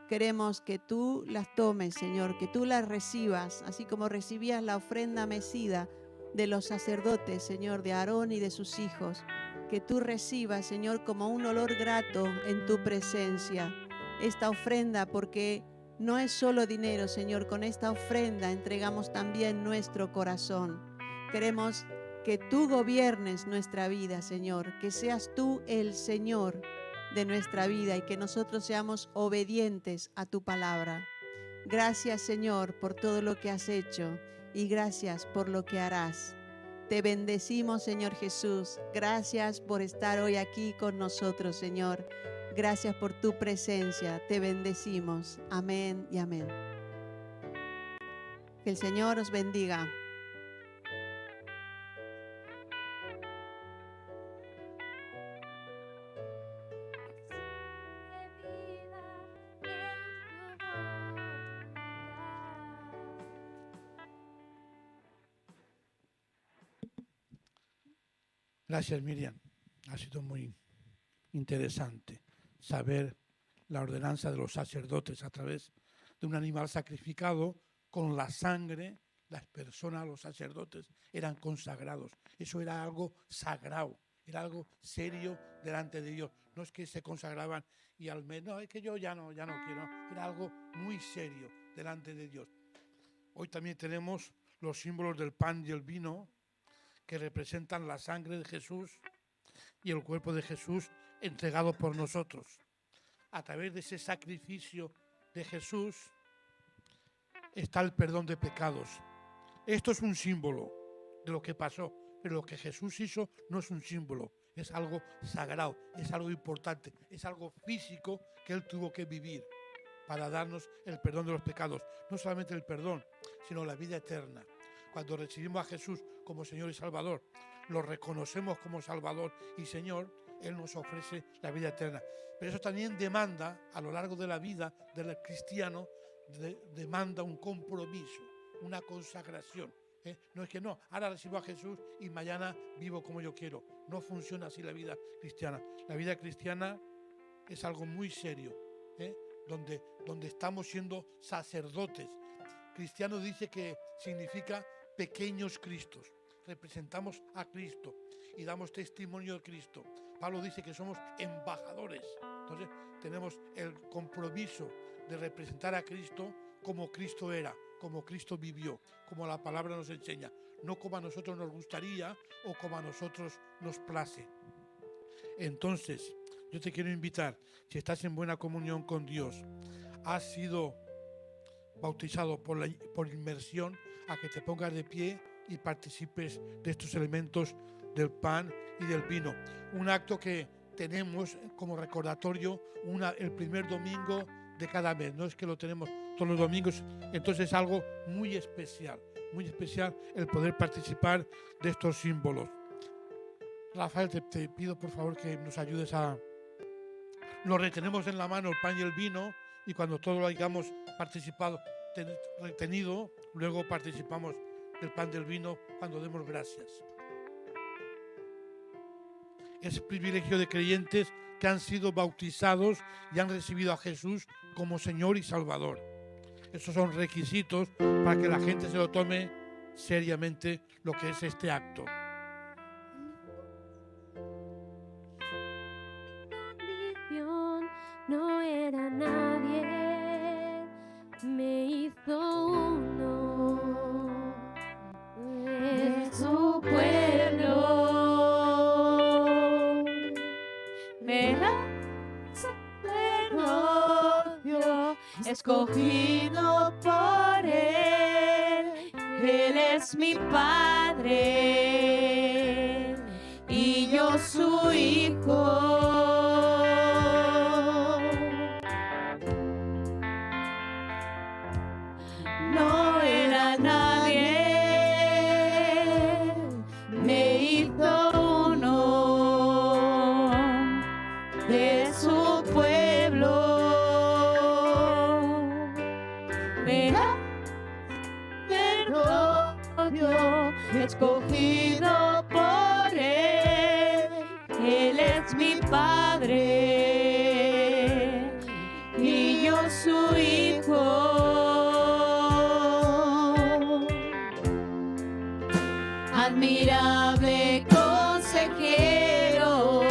A: Queremos que tú las tomes, Señor, que tú las recibas, así como recibías la ofrenda mecida de los sacerdotes, Señor, de Aarón y de sus hijos. Que tú recibas, Señor, como un olor grato en tu presencia esta ofrenda, porque no es solo dinero, Señor. Con esta ofrenda entregamos también nuestro corazón. Queremos que tú gobiernes nuestra vida, Señor, que seas tú el Señor de nuestra vida y que nosotros seamos obedientes a tu palabra. Gracias, Señor, por todo lo que has hecho y gracias por lo que harás. Te bendecimos, Señor Jesús. Gracias por estar hoy aquí con nosotros, Señor. Gracias por tu presencia. Te bendecimos. Amén y amén. Que el Señor os bendiga.
D: Gracias, Miriam. Ha sido muy interesante saber la ordenanza de los sacerdotes a través de un animal sacrificado con la sangre. Las personas, los sacerdotes, eran consagrados. Eso era algo sagrado, era algo serio delante de Dios. No es que se consagraban y al menos, no, es que yo ya no quiero. Era algo muy serio delante de Dios. Hoy también tenemos los símbolos del pan y el vino que representan la sangre de Jesús y el cuerpo de Jesús entregado por nosotros. A través de ese sacrificio de Jesús está el perdón de pecados. Esto es un símbolo de lo que pasó, pero lo que Jesús hizo no es un símbolo, es algo sagrado, es algo importante, es algo físico que Él tuvo que vivir para darnos el perdón de los pecados. No solamente el perdón, sino la vida eterna. Cuando recibimos a Jesús como Señor y Salvador, lo reconocemos como Salvador y Señor, Él nos ofrece la vida eterna. Pero eso también demanda, a lo largo de la vida del cristiano, demanda un compromiso, una consagración. No es que no, ahora recibo a Jesús y mañana vivo como yo quiero. No funciona así la vida cristiana. La vida cristiana es algo muy serio, donde estamos siendo sacerdotes. Cristiano dice que significa pequeños Cristos. Representamos a Cristo y damos testimonio de Cristo. Pablo dice que somos embajadores. Entonces tenemos el compromiso de representar a Cristo como Cristo era, como Cristo vivió, como la palabra nos enseña, no como a nosotros nos gustaría o como a nosotros nos place. Entonces, yo te quiero invitar, si estás en buena comunión con Dios, has sido bautizado por inmersión, a que te pongas de pie y participes de estos elementos del pan y del vino. Un acto que tenemos como recordatorio el primer domingo de cada mes, no es que lo tenemos todos los domingos, entonces es algo muy especial el poder participar de estos símbolos. Rafael, te pido por favor que nos ayudes lo retenemos en la mano el pan y el vino y cuando todos lo hayamos participado, retenido, luego participamos del pan y del vino cuando demos gracias. Es privilegio de creyentes que han sido bautizados y han recibido a Jesús como Señor y Salvador. Esos son requisitos para que la gente se lo tome seriamente lo que es este acto.
C: No era nadie, me hizo uno de su pueblo. Me sacerdocio escogido por él es mi Padre y yo su hijo. No era nadie, me hizo uno de su pueblo. Me sacerdocio escogido por él es mi Padre y yo su hijo. Admirable consejero,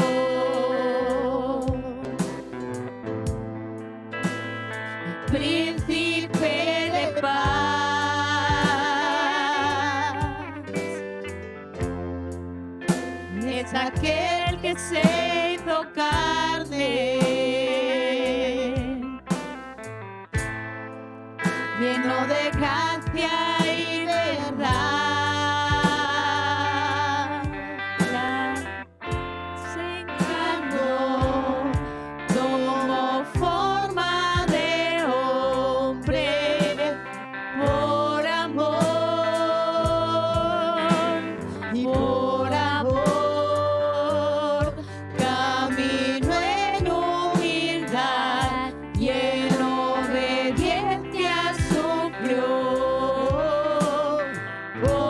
C: príncipe de paz, es aquel que se hizo carne, lleno de gracia y verdad. Oh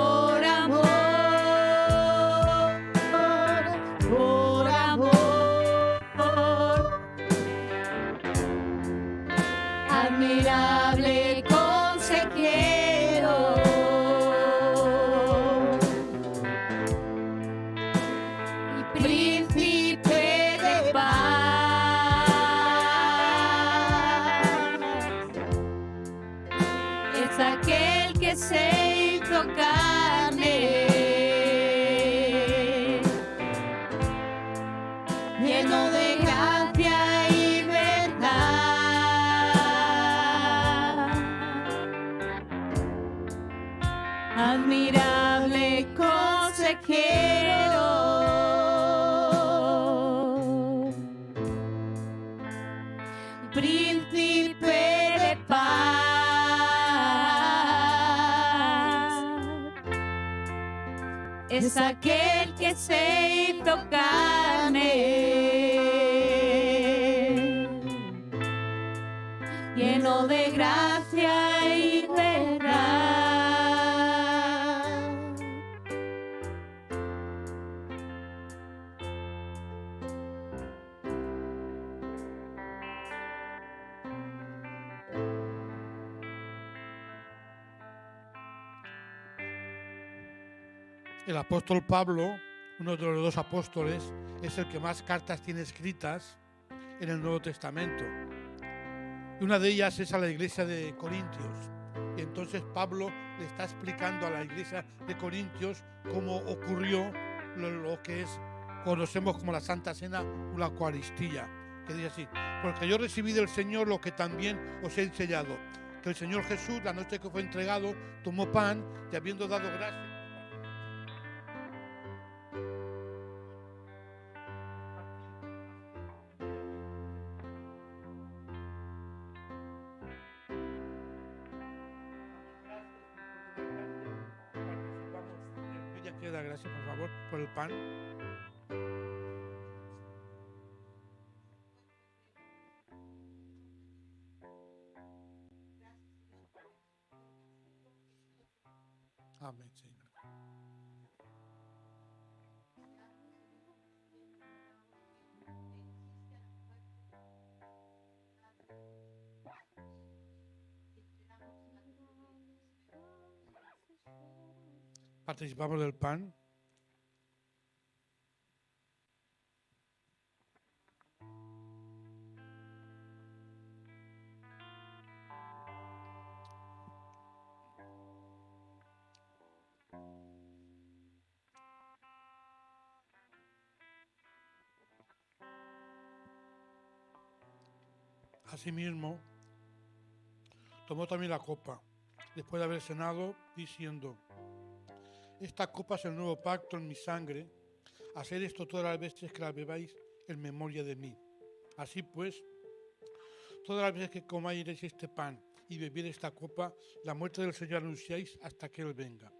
C: te quiero. Príncipe de paz es aquel que se hizo carne, lleno de gracia y verdad.
D: El apóstol Pablo, uno de los dos apóstoles, es el que más cartas tiene escritas en el Nuevo Testamento. Y una de ellas es a la iglesia de Corintios. Y entonces Pablo le está explicando a la iglesia de Corintios cómo ocurrió lo que conocemos como la Santa Cena o la Eucaristía, que dice así: porque yo recibí del Señor lo que también os he enseñado, que el Señor Jesús, la noche que fue entregado, tomó pan y habiendo dado gracias, quiero dar gracias, por favor, por el pan. Amén, Señor. Participamos del pan. Asimismo, tomó también la copa, después de haber cenado, diciendo: esta copa es el nuevo pacto en mi sangre. Haced esto todas las veces que la bebáis en memoria de mí. Así pues, todas las veces que comáis este pan y bebiereis esta copa, la muerte del Señor anunciáis hasta que Él venga.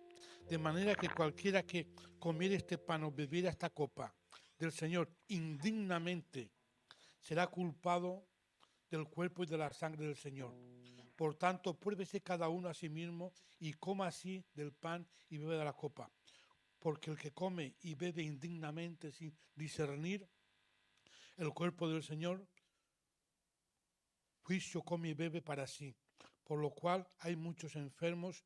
D: De manera que cualquiera que comiere este pan o bebiera esta copa del Señor indignamente será culpado del cuerpo y de la sangre del Señor. Por tanto, pruébese cada uno a sí mismo y coma así del pan y bebe de la copa. Porque el que come y bebe indignamente sin discernir el cuerpo del Señor, juicio come y bebe para sí. Por lo cual hay muchos enfermos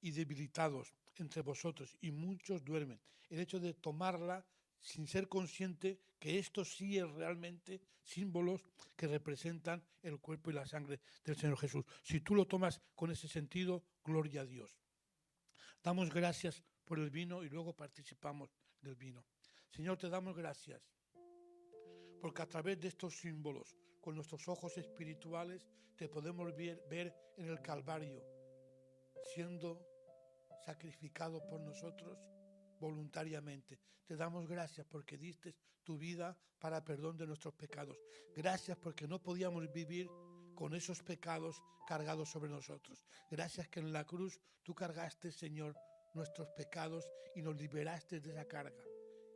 D: y debilitados entre vosotros y muchos duermen. El hecho de tomarla sin ser consciente que esto sí es realmente símbolos que representan el cuerpo y la sangre del Señor Jesús. Si tú lo tomas con ese sentido, gloria a Dios. Damos gracias por el vino y luego participamos del vino. Señor, te damos gracias porque a través de estos símbolos, con nuestros ojos espirituales, te podemos ver en el Calvario, siendo sacrificado por nosotros voluntariamente. Te damos gracias porque diste tu vida para perdón de nuestros pecados. Gracias porque no podíamos vivir con esos pecados cargados sobre nosotros. Gracias que en la cruz tú cargaste, Señor, nuestros pecados y nos liberaste de esa carga.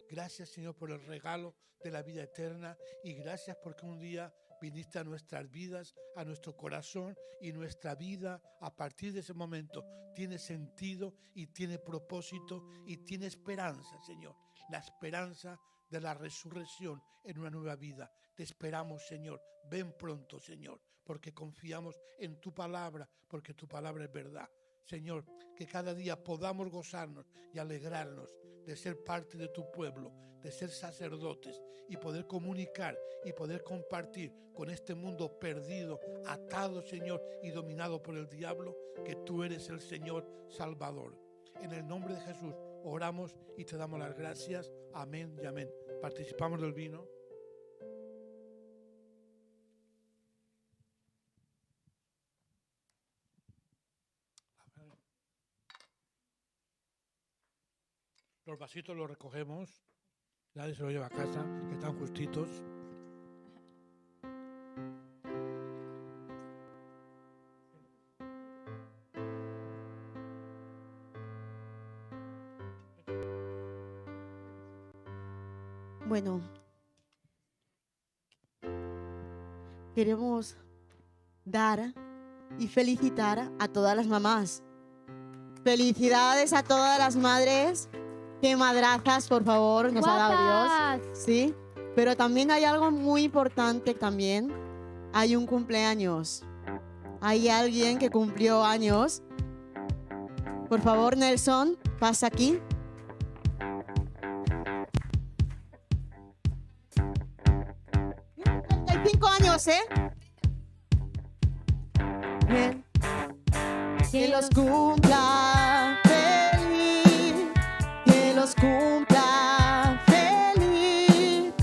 D: Gracias, Señor, por el regalo de la vida eterna y gracias porque un día viniste a nuestras vidas, a nuestro corazón, y nuestra vida a partir de ese momento tiene sentido y tiene propósito y tiene esperanza, Señor. La esperanza de la resurrección en una nueva vida. Te esperamos, Señor. Ven pronto, Señor, porque confiamos en tu palabra, porque tu palabra es verdad. Señor, que cada día podamos gozarnos y alegrarnos de ser parte de tu pueblo, de ser sacerdotes y poder comunicar y poder compartir con este mundo perdido, atado, Señor, y dominado por el diablo, que tú eres el Señor Salvador. En el nombre de Jesús oramos y te damos las gracias. Amén y amén. Participamos del vino. Los vasitos los recogemos, nadie se los lleva a casa, que están justitos.
E: Bueno, queremos dar y felicitar a todas las mamás. Felicidades a todas las madres. Qué madrazas, por favor, nos ha dado Dios.
C: ¡Guapas!
E: Sí, pero también hay algo muy importante también. Hay un cumpleaños. Hay alguien que cumplió años. Por favor, Nelson, pasa aquí. Años, ¿eh? Bien. Que los cumpla feliz, que los cumpla feliz,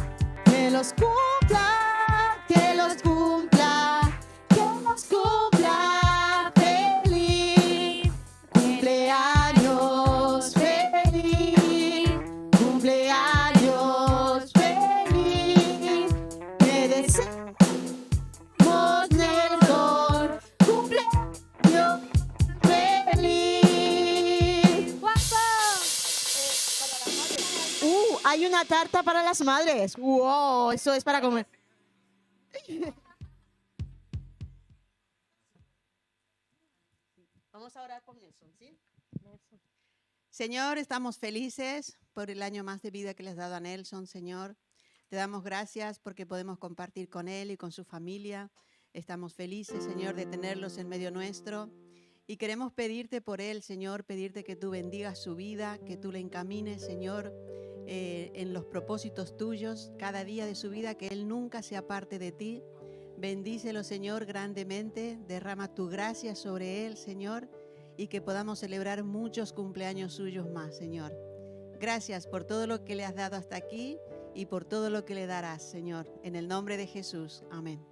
E: que los cumpla, que los cumpla, que los cumpla feliz, cumpleaños feliz, cumpleaños feliz, te deseo. Hay una tarta para las madres. ¡Wow! Eso es para comer. Vamos a orar con Nelson, ¿sí?
A: Señor, estamos felices por el año más de vida que le has dado a Nelson, Señor. Te damos gracias porque podemos compartir con él y con su familia. Estamos felices, Señor, de tenerlos en medio nuestro. Y queremos pedirte por él, Señor, pedirte que tú bendigas su vida, que tú le encamines, Señor, en los propósitos tuyos, cada día de su vida, que él nunca se aparte de ti. Bendícelo, Señor, grandemente. Derrama tu gracia sobre él, Señor, y que podamos celebrar muchos cumpleaños suyos más, Señor. Gracias por todo lo que le has dado hasta aquí y por todo lo que le darás, Señor. En el nombre de Jesús. Amén.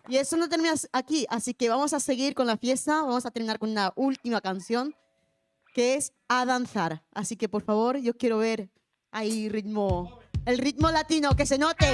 E: Y eso no termina aquí, así que vamos a seguir con la fiesta. Vamos a terminar con una última canción, que es A Danzar. Así que, por favor, yo quiero ver ahí ritmo, el ritmo latino, que se note.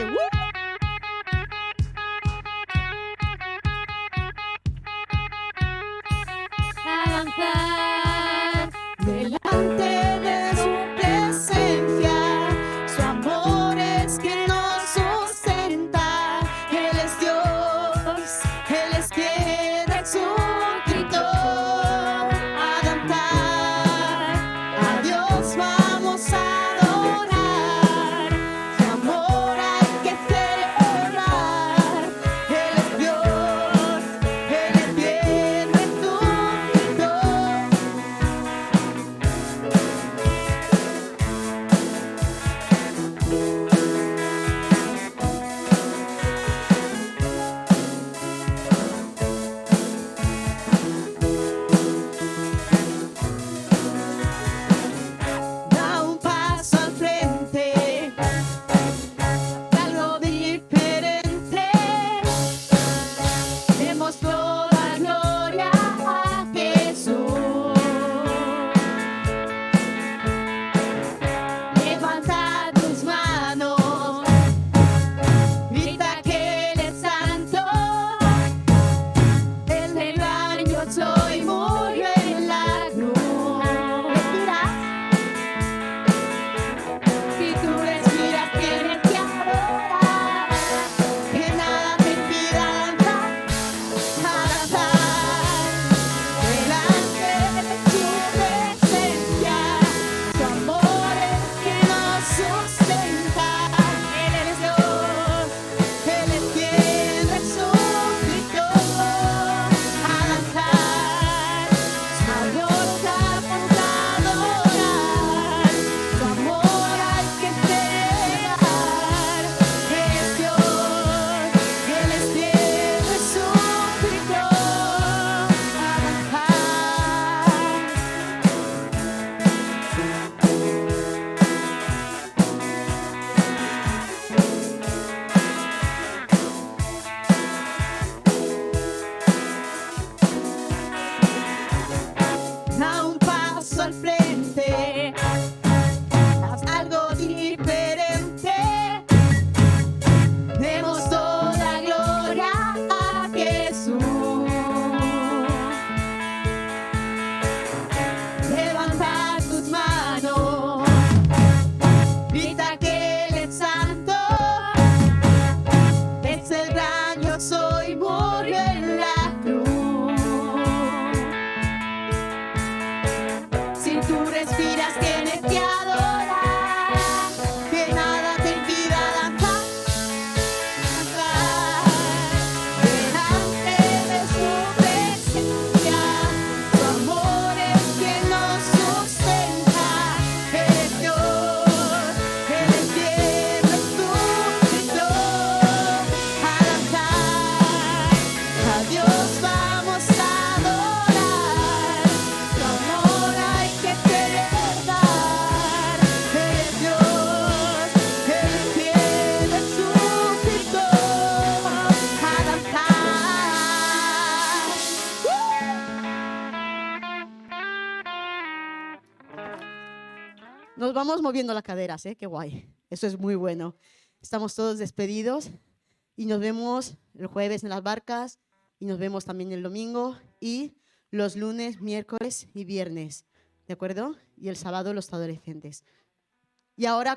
C: A danzar.
E: Delante de su presencia, su amor es que nos sustenta. Él es Dios, Él es quien resucitó. A danzar, a Dios vamos a adorar. Su amor hay que celebrar. Él es Dios, Él es quien resucitó. vamos moviendo las caderas, ¿eh? Qué guay. Eso es muy bueno. Estamos todos despedidos y nos vemos el jueves en las barcas y nos vemos también el domingo y los lunes, miércoles y viernes, ¿de acuerdo? Y el sábado los adolescentes. Y ahora